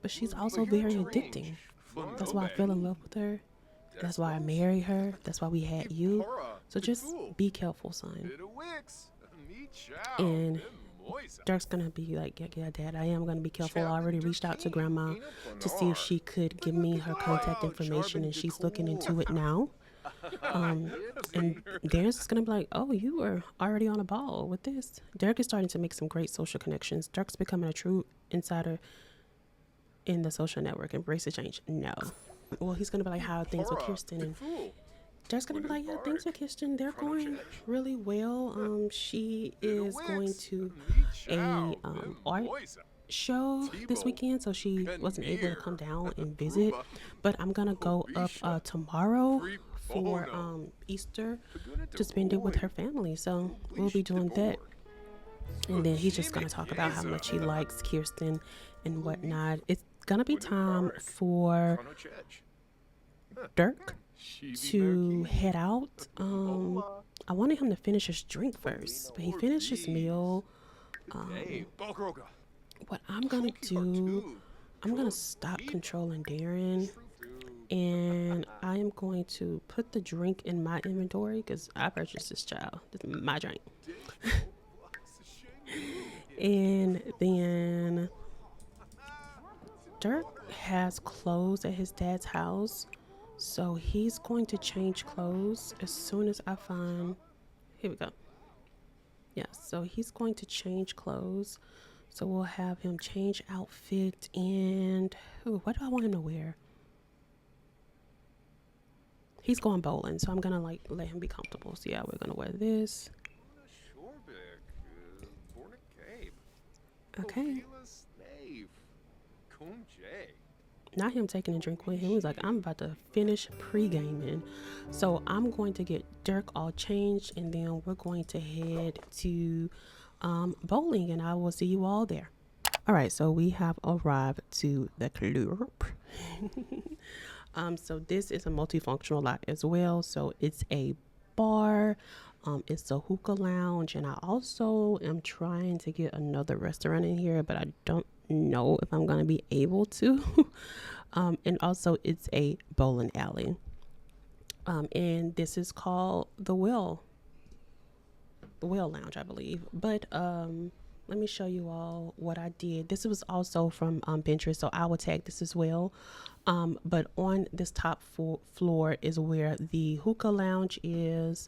But she's also very addicting. That's why I fell in love with her. That's why I married her. That's why we had you. So just be careful, son. And Dirk's going to be like, yeah, Dad, I am going to be careful. I already reached out to Grandma to see if she could give me her contact information, and she's looking into it now. And Darren's just going to be like, oh, you were already on a ball with this. Dirk is starting to make some great social connections. Dirk's becoming a true insider in the social network. Embrace the change. No. Well, he's going to be like, how are things with Kirsten? And Dirk's going to be like, yeah, things with Kirsten, they're going really well. She is going to a art show this weekend, so she wasn't able to come down and visit. But I'm going to go up tomorrow for Easter to spend it with her family. So we'll be doing that. And then he's just going to talk about how much he likes Kirsten and whatnot. It's going to be time for Dirk to head out. I wanted him to finish his drink first, but he finished his meal. What I'm going to do, I'm going to stop controlling Darren. And I am going to put the drink in my inventory because I purchased this child. This is my drink. And then Dirk has clothes at his dad's house. So he's going to change clothes as soon as I find... Here we go. Yeah, so he's going to change clothes. So we'll have him change outfit and... Ooh, what do I want him to wear? He's going bowling, so I'm going to let him be comfortable. So yeah, we're going to wear this. Okay. Not him taking a drink with him. He's like, I'm about to finish pre-gaming. So I'm going to get Dirk all changed, and then we're going to head to bowling, and I will see you all there. All right, so we have arrived to the club. So this is a multifunctional lot as well. So it's a bar, it's a hookah lounge, and I also am trying to get another restaurant in here, but I don't know if I'm going to be able to. And also it's a bowling alley. And this is called the Whale Lounge, I believe. But let me show you all what I did. This was also from Pinterest, so I will tag this as well. But on this top floor is where the hookah lounge is.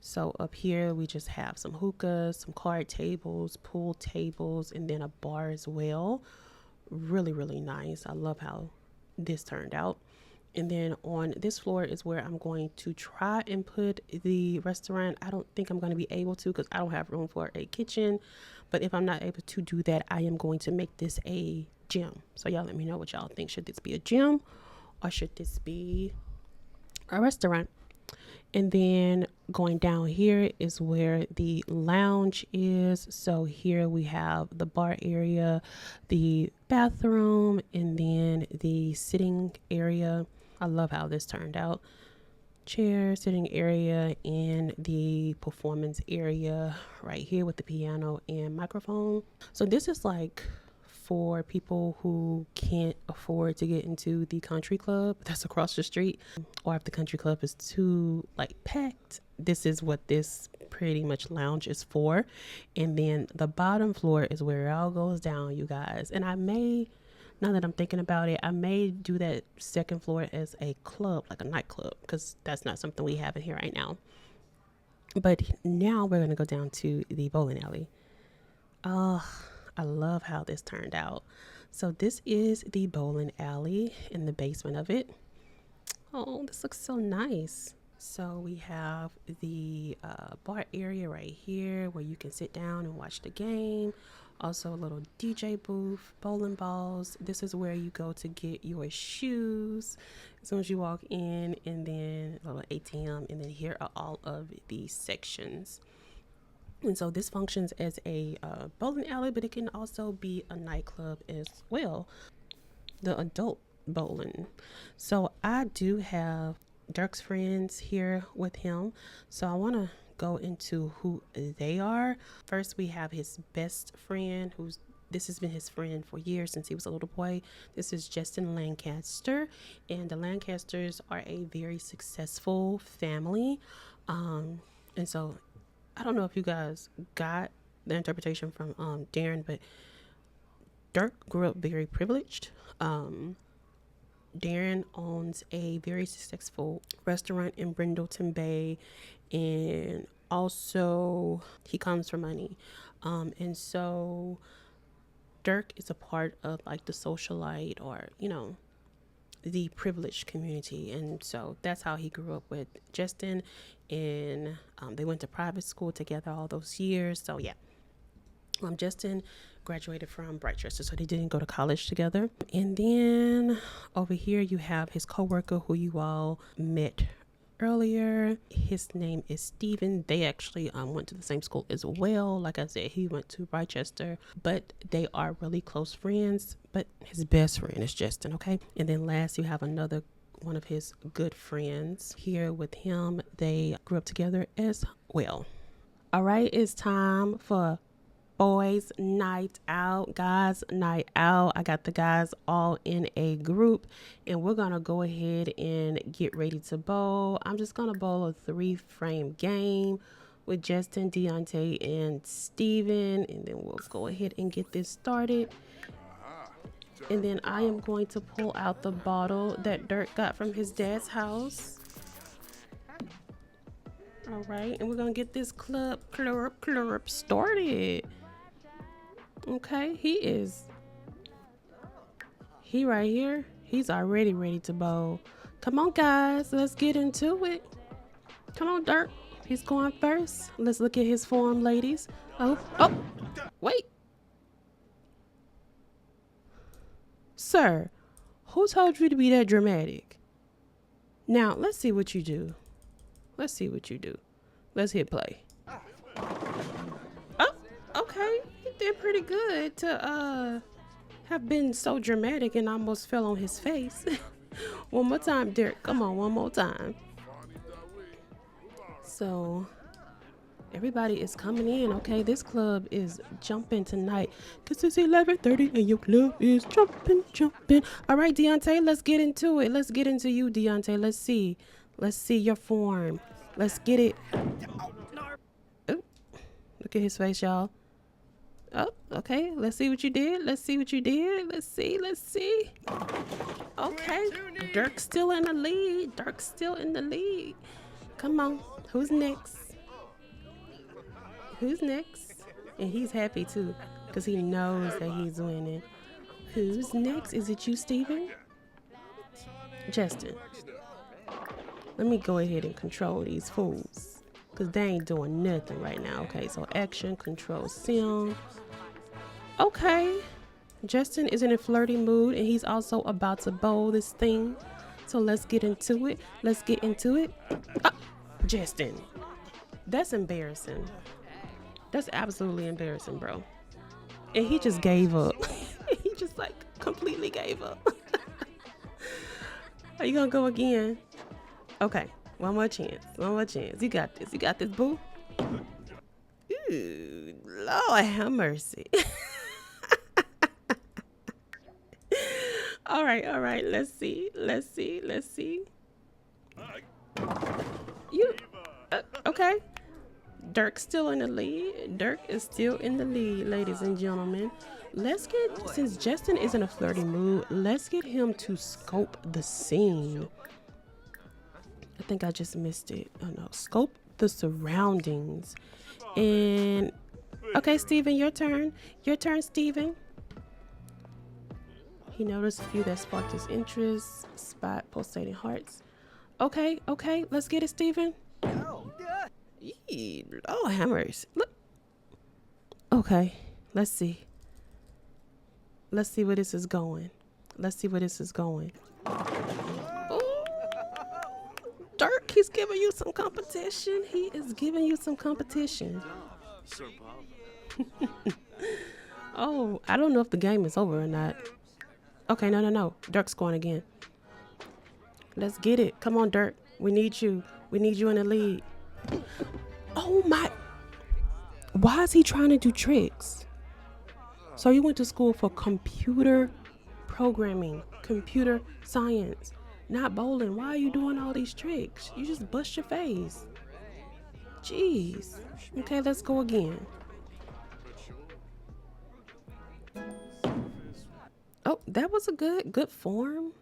So up here we just have some hookahs, some card tables, pool tables, and then a bar as well. Really, really nice. I love how this turned out. And then on this floor is where I'm going to try and put the restaurant. I don't think I'm going to be able to because I don't have room for a kitchen. But if I'm not able to do that, I am going to make this a gym. So y'all let me know what y'all think. Should this be a gym or should this be a restaurant? And then going down here is where the lounge is. So here we have the bar area, the bathroom, and then the sitting area. I love how this turned out. Chair, sitting area, and the performance area right here with the piano and microphone. So this is like for people who can't afford to get into the country club that's across the street, or if the country club is too like packed, this is what this pretty much lounge is for. And then the bottom floor is where it all goes down, you guys. And I may, now that I'm thinking about it, I may do that second floor as a club, like a nightclub, because that's not something we have in here right now. But now we're going to go down to the bowling alley. Oh, I love how this turned out. So this is the bowling alley in the basement of it. Oh, this looks so nice. So we have the bar area right here where you can sit down and watch the game. Also a little DJ booth, bowling balls. This is where you go to get your shoes as soon as you walk in, and then a little ATM, and then here are all of the sections. And so this functions as a bowling alley, but it can also be a nightclub as well. The adult bowling. So I do have Dirk's friends here with him. So I want to go into who they are. First, we have his best friend, this has been his friend for years since he was a little boy. This is Justin Lancaster, and the Lancasters are a very successful family. And so I don't know if you guys got the interpretation from Darren, but Dirk grew up very privileged. Darren owns a very successful restaurant in Brindleton Bay, and also he comes from money. And so Dirk is a part of like the socialite, or, you know, the privileged community. And so that's how he grew up with Justin, and they went to private school together all those years. So yeah, Justin graduated from Brightchester, so they didn't go to college together. And then over here you have his coworker who you all met earlier. His name is Steven. They actually went to the same school as well. Like I said, he went to Brightchester, but they are really close friends. But his best friend is Justin, okay? And then last, you have another one of his good friends here with him. They grew up together as well. All right, it's time for boys night out, guys night out. I got the guys all in a group, and we're gonna go ahead and get ready to bowl. I'm just gonna bowl a 3-frame game with Justin, Deontay, and Steven, and then we'll go ahead and get this started. And then I am going to pull out the bottle that Dirk got from his dad's house. All right, and we're gonna get this club started. Okay, he right here, he's already ready to bowl. Come on, guys, let's get into it. Come on, Dirk, he's going first. Let's look at his form, ladies. Oh, wait. Sir, who told you to be that dramatic? Now, let's see what you do. Let's hit play. Oh, okay. He did pretty good to have been so dramatic and almost fell on his face. One more time, Dirk. Come on, one more time. So everybody is coming in, okay? This club is jumping tonight because it's 11:30 and your club is jumping. All right, Deontay, let's get into it. Let's get into you, Deontay. Let's see your form. Let's get it. Ooh, look at his face, y'all. Oh, okay. Let's see what you did. Let's see. Okay. Dirk's still in the lead. Come on. Who's next? And he's happy too, because he knows that he's winning. Who's next? Is it you, Steven? Justin. Let me go ahead and control these fools, because they ain't doing nothing right now. Okay, so action, control, sim. Okay. Justin is in a flirty mood, and he's also about to bowl this thing. So let's get into it. Oh, Justin. That's embarrassing. That's absolutely embarrassing, bro. And he just gave up. He just like completely gave up. Are you gonna go again? Okay, one more chance. You got this, boo. Ooh, Lord have mercy. All right. Let's see. You okay? Dirk's still in the lead. Dirk is still in the lead, ladies and gentlemen. Let's get, since Justin is in a flirty mood, let's get him to scope the scene. I think I just missed it. Oh no, scope the surroundings. And okay, Steven, your turn. Your turn, Steven. He noticed a few that sparked his interest. Spot pulsating hearts. Okay, let's get it, Steven. Yee, oh, hammers. Look. Okay, let's see. Let's see where this is going. Ooh. Dirk, he's giving you some competition. Oh, I don't know if the game is over or not. Okay, no. Dirk's going again. Let's get it. Come on, Dirk. We need you in the lead. Oh my. Why is he trying to do tricks? So you went to school for computer programming, computer science, not bowling. Why are you doing all these tricks? You just bust your face. Jeez. Okay, let's go again. Oh, that was a good form.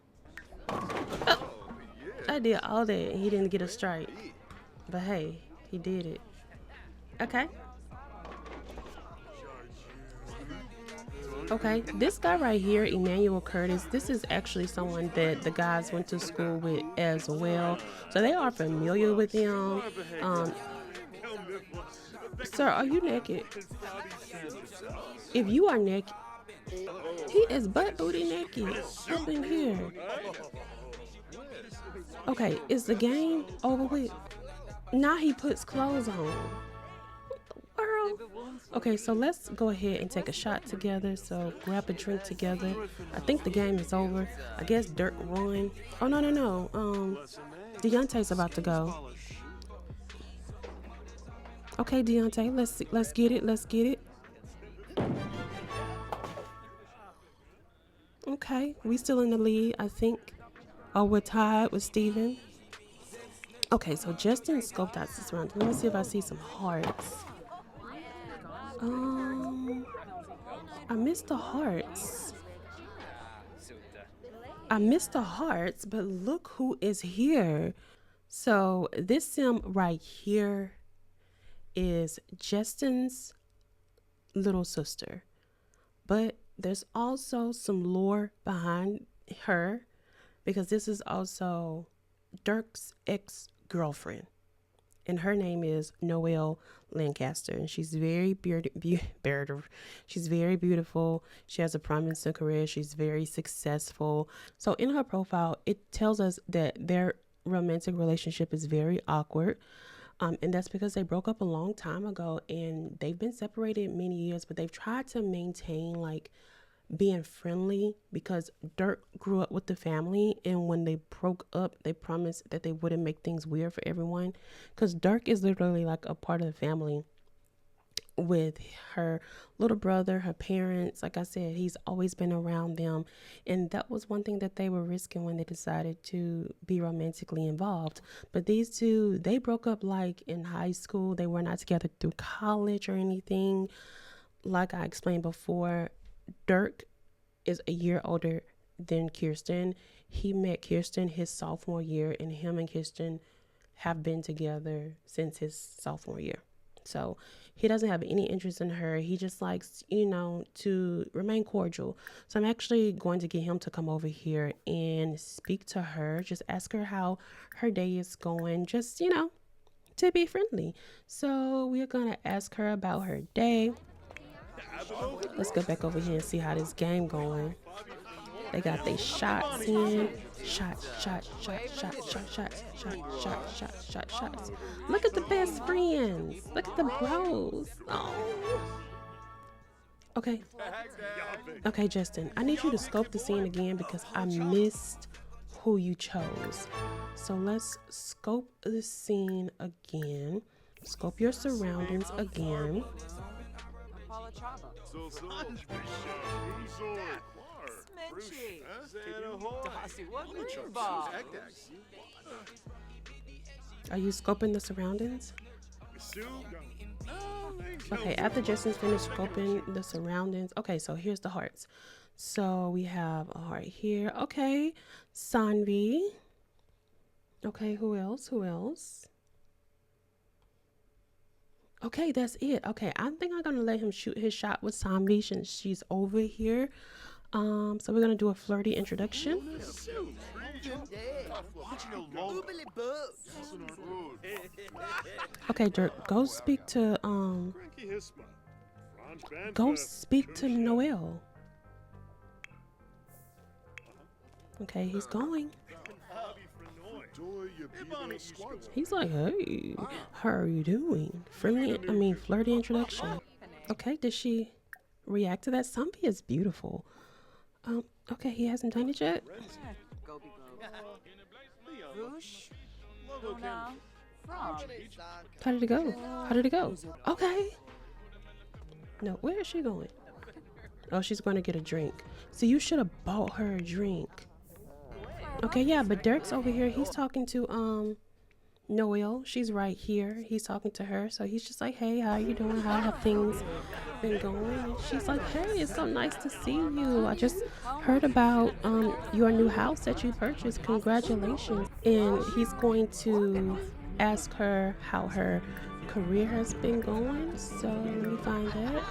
Oh, I did all that and he didn't get a strike. But hey, he did it. Okay. Okay, this guy right here, Emmanuel Curtis, this is actually someone that the guys went to school with as well. So they are familiar with him. Sir, are you naked? If you are naked, he is butt booty naked up in here. Okay, is the game over with? Now he puts clothes on. What the world? Okay, so let's go ahead and take a shot together. So grab a drink together. I think the game is over. I guess Dirk won. Oh no. Deontay's about to go. Okay, Deontay, let's get it. Okay, we still in the lead, I think. Oh, we're tied with Steven. Okay, so Justin scoped out this round. Let me see if I see some hearts. I missed the hearts, but look who is here. So this sim right here is Justin's little sister, but there's also some lore behind her because this is also Dirk's ex-girlfriend, and her name is Noelle Lancaster, and she's very she's very beautiful. She has a promising career. She's very successful. So in her profile, it tells us that their romantic relationship is very awkward. And that's because they broke up a long time ago and they've been separated many years, but they've tried to maintain like being friendly because Dirk grew up with the family, and when they broke up, they promised that they wouldn't make things weird for everyone because Dirk is literally like a part of the family with her little brother, her parents. Like I said, he's always been around them, and that was one thing that they were risking when they decided to be romantically involved. But these two, they broke up like in high school. They were not together through college or anything. Like I explained before, Dirk is a year older than Kirsten. He met Kirsten his sophomore year, and him and Kirsten have been together since his sophomore year. So he doesn't have any interest in her. He just likes, to remain cordial. So I'm actually going to get him to come over here and speak to her. Just ask her how her day is going. Just, to be friendly. So we're going to ask her about her day. Let's go back over here and see how this game going. They got their shots in. Shots. Look at the best friends. Look at the bros. Oh. Okay, Justin, I need you to scope the scene again because I missed who you chose. So let's scope the scene again. Scope your surroundings again. Are you scoping the surroundings? Okay, after Justin's finished scoping the surroundings. Okay, so here's the hearts. So we have a heart here. Okay, Sanvi. Okay, who else? Who else? Okay, that's it. Okay, I think I'm gonna let him shoot his shot with Sanvi since she's over here. So we're gonna do a flirty introduction. Okay, Dirk, go speak to Noel. Okay, he's going. He's like, hey, how are you doing? Flirty introduction. Okay, did she react to that? Sanvi is beautiful. Okay, he hasn't done it yet. How did it go? How did it go? Okay. No, where is she going? Oh, she's going to get a drink. So you should have bought her a drink. Okay, yeah, but Dirk's over here. He's talking to Noel. She's right here. He's talking to her. So he's just like, hey, how you doing? How have things been going? And she's like, hey, it's so nice to see you. I just heard about your new house that you purchased. Congratulations. And he's going to ask her how her career has been going. So let me find that.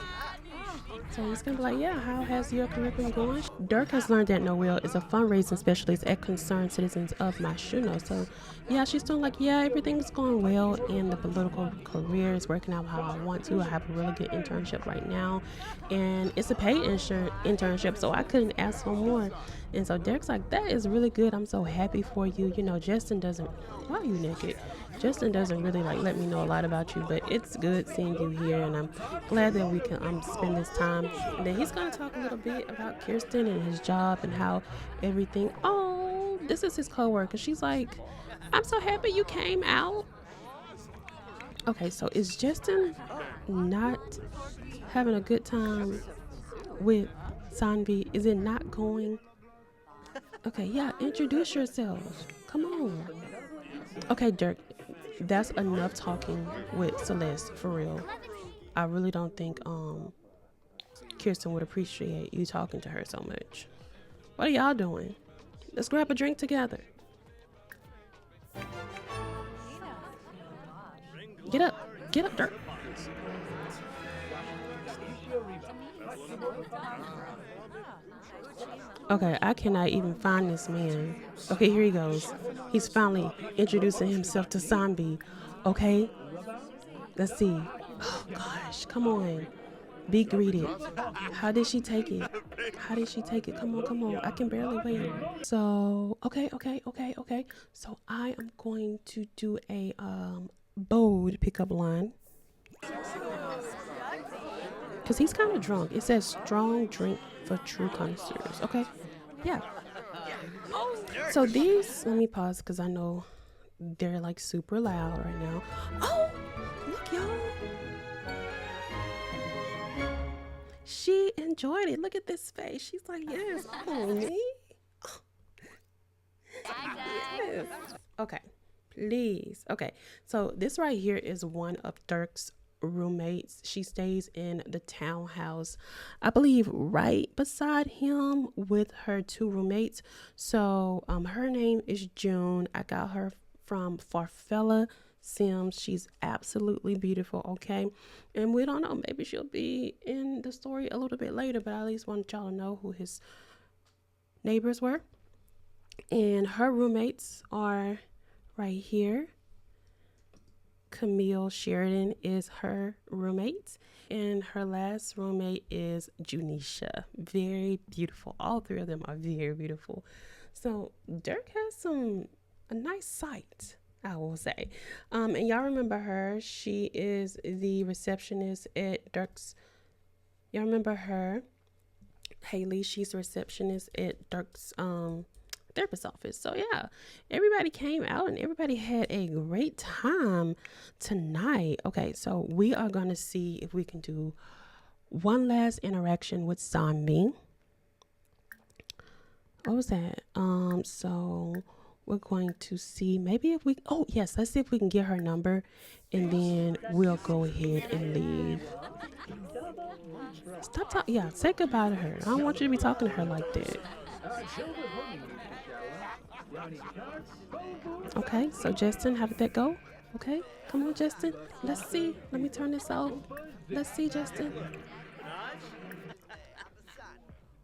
So he's gonna be like, yeah, how has your career been going? Dirk has learned that Noel is a fundraising specialist at Concerned Citizens of Mashuno. So yeah, she's doing like, yeah, everything's going well in the political career. It's working out how I want to. I have a really good internship right now. And it's a paid internship, so I couldn't ask for more. And so Dirk's like, that is really good. I'm so happy for you. You know, Justin doesn't, why are you naked? Justin doesn't really like let me know a lot about you, but it's good seeing you here, and I'm glad that we can spend this time. And then he's gonna talk a little bit about Kirsten and his job and how everything. Oh, this is his coworker. She's like, I'm so happy you came out. Okay, so is Justin not having a good time with Sanvi? Is it not going? Okay, yeah, introduce yourselves. Come on. Okay, Dirk, that's enough talking with Celeste, for real. I really don't think Kirsten would appreciate you talking to her so much. What are y'all doing? Let's grab a drink together. Get up, Dirk. Okay, I cannot even find this man. Okay, here he goes. He's finally introducing himself to Sanvi. Okay, let's see. Oh gosh, come on. Be greeted. How did she take it? How did she take it? Come on. I can barely wait. So, okay. So I am going to do a bold pickup line. Because he's kind of drunk. It says strong drink for true connoisseurs. Okay. Yeah. So these, let me pause because I know they're like super loud right now. Oh, look, y'all. She enjoyed it. Look at this face. She's like, yes, me. Yes. Okay, please. Okay, so this right here is one of Dirk's roommates. She stays in the townhouse, I believe, right beside him with her two roommates. So her name is June. I got her from Farfella Sims. She's absolutely beautiful. Okay, and we don't know, maybe she'll be in the story a little bit later, but I at least want y'all to know who his neighbors were. And her roommates are right here. Camille Sheridan is her roommate, and her last roommate is Junisha. Very beautiful. All three of them are very beautiful. So Dirk has a nice sight, I will say. And y'all remember her. She is the receptionist at Dirk's. Y'all remember her? Haley, she's the receptionist at Dirk's therapist office. So yeah, everybody came out and everybody had a great time tonight. Okay, so we are gonna see if we can do one last interaction with Sanvi. What was that? So we're going to see maybe if we, oh yes, let's see if we can get her number and then we'll go ahead and leave. Stop talking. Yeah, say goodbye to her. I don't want you to be talking to her like that. Okay, so Justin, how did that go? Okay, come on, Justin. Let's see. Let me turn this off. Let's see, Justin.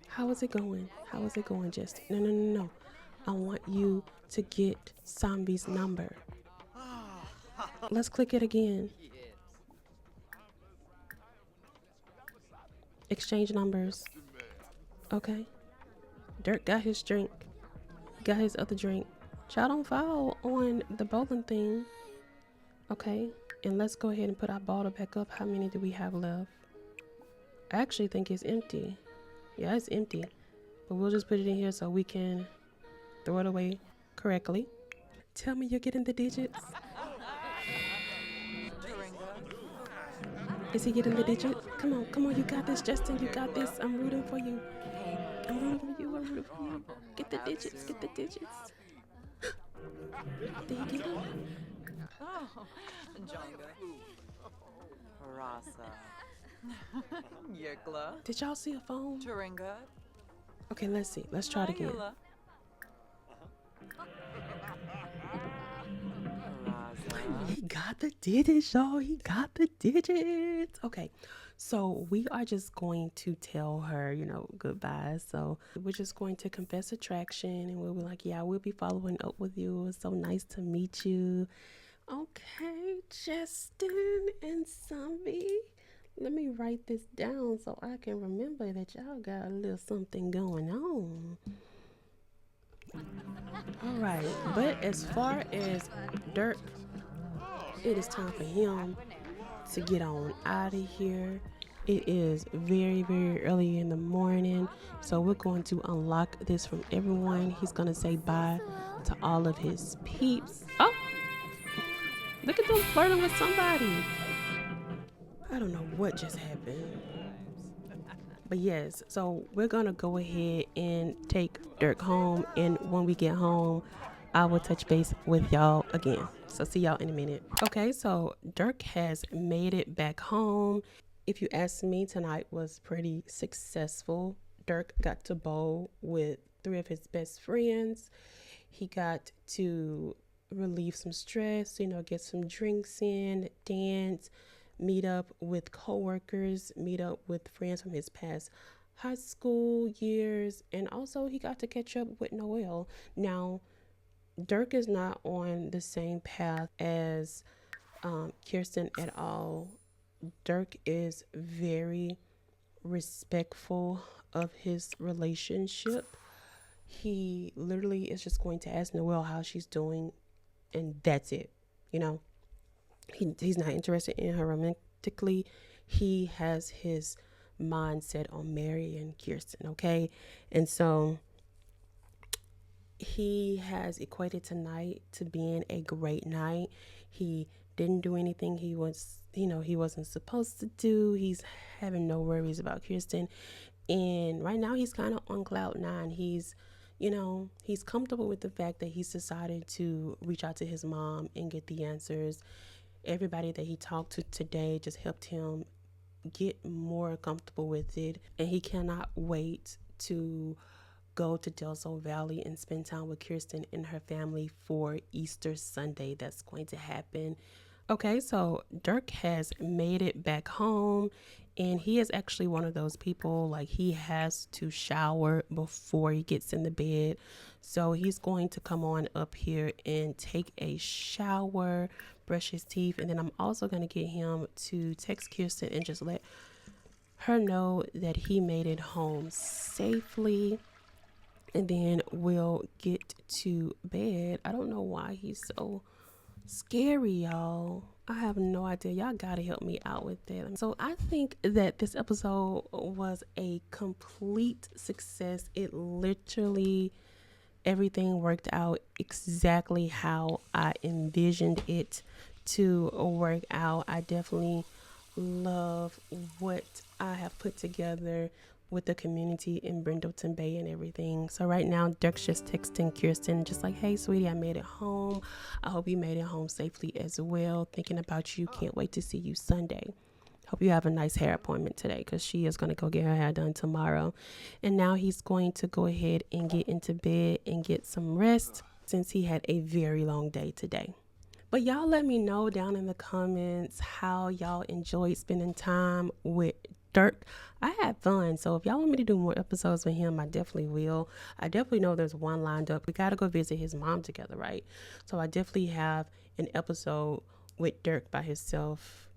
How is it going? How is it going, Justin? No, no, no, no. I want you to get Sambi's number. Let's click it again. Exchange numbers. Okay. Dirk got his drink. Got his other drink. Child don't fall on the bowling thing. Okay. And let's go ahead and put our bottle back up. How many do we have left? I actually think it's empty. Yeah, it's empty. But we'll just put it in here so we can throw it away correctly. Tell me you're getting the digits. Is he getting the digit? Come on, you got this, Justin, you got this. I'm rooting for you. I'm rooting for you, I'm rooting for you. Get the digits, get the digits. Did he get them? Oh, Jonga. Rasa. Yekla. Did y'all see a phone? Turinga. Okay, let's see. Let's try it again. He got the digits, y'all. He got the digits. Okay, so we are just going to tell her, goodbye. So we're just going to confess attraction and we'll be like, yeah, we'll be following up with you. It's so nice to meet you. Okay, Justin and Sambi. Let me write this down so I can remember that y'all got a little something going on. All right, but as far as Dirk, it is time for him to get on out of here. It is very, very early in the morning, so we're going to unlock this from everyone. He's going to say bye to all of his peeps. Oh, look at them flirting with somebody. I don't know what just happened. But yes, so we're going to go ahead and take Dirk home. And when we get home, I will touch base with y'all again. So see y'all in a minute. Okay, so Dirk has made it back home. If you ask me, tonight was pretty successful. Dirk got to bowl with 3 of his best friends. He got to relieve some stress, get some drinks in, dance, meet up with coworkers, meet up with friends from his past high school years, and also he got to catch up with Noel. Now, Dirk is not on the same path as Kirsten at all. Dirk is very respectful of his relationship. He literally is just going to ask Noel how she's doing, and that's it. He's not interested in her romantically. He has his mindset on marrying Kirsten, okay? And so he has equated tonight to being a great night. He didn't do anything he wasn't supposed to do. He's having no worries about Kirsten. And right now he's kind of on cloud 9. He's comfortable with the fact that he's decided to reach out to his mom and get the answers. Everybody that he talked to today just helped him get more comfortable with it. And he cannot wait to go to Del Sol Valley and spend time with Kirsten and her family for Easter Sunday. That's going to happen. Okay, so Dirk has made it back home, and he is actually one of those people, like, he has to shower before he gets in the bed. So he's going to come on up here and take a shower, brush his teeth, and then I'm also going to get him to text Kirsten and just let her know that he made it home safely. And then we'll get to bed. I don't know why he's so scary, y'all. I have no idea. Y'all gotta help me out with that. So I think that this episode was a complete success. It literally, everything worked out exactly how I envisioned it to work out. I definitely love what I have put together with the community in Brindleton Bay and everything. So right now, Dirk's just texting Kirsten, just like, hey, sweetie, I made it home. I hope you made it home safely as well. Thinking about you. Can't wait to see you Sunday. Hope you have a nice hair appointment today, because she is going to go get her hair done tomorrow. And now he's going to go ahead and get into bed and get some rest, since he had a very long day today. But y'all let me know down in the comments how y'all enjoyed spending time with Dirk. I had fun. So if y'all want me to do more episodes with him, I definitely will. I definitely know there's one lined up. We got to go visit his mom together, right? So I definitely have an episode with Dirk by himself,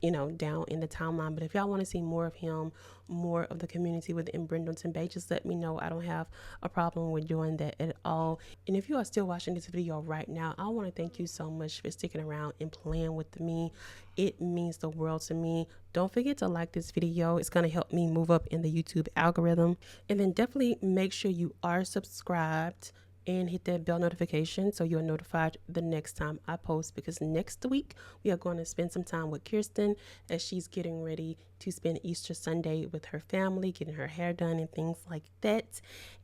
you know, down in the timeline. But if y'all want to see more of him, more of the community within Brindleton Bay, just let me know. I don't have a problem with doing that at all. And if you are still watching this video right now, I want to thank you so much for sticking around and playing with me. It means the world to me. Don't forget to like this video. It's going to help me move up in the YouTube algorithm. And then definitely make sure you are subscribed and hit that bell notification so you're notified the next time I post, because next week we are going to spend some time with Kirsten as she's getting ready to spend Easter Sunday with her family, getting her hair done and things like that.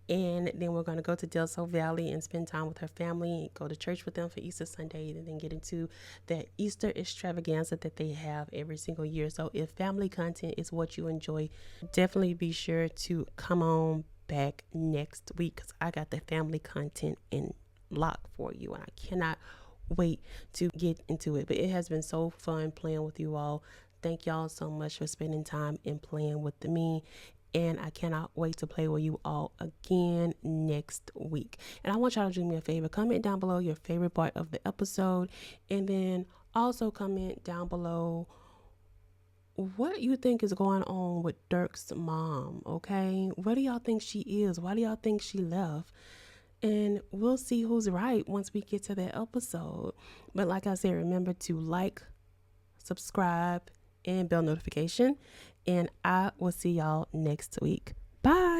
And then we're going to go to Del Sol Valley and spend time with her family, go to church with them for Easter Sunday, and then get into that Easter extravaganza that they have every single year. So if family content is what you enjoy, definitely be sure to come on back next week, because I got the family content in lock for you, and I cannot wait to get into it. But it has been so fun playing with you all. Thank y'all so much for spending time and playing with me, and I cannot wait to play with you all again next week. And I want y'all to do me a favor, comment down below your favorite part of the episode, and then also comment down below what you think is going on with Dirk's mom. Okay, what do y'all think she is? Why do y'all think she left? And we'll see who's right once we get to that episode. But like I said, remember to like, subscribe, and bell notification, and I will see y'all next week. Bye.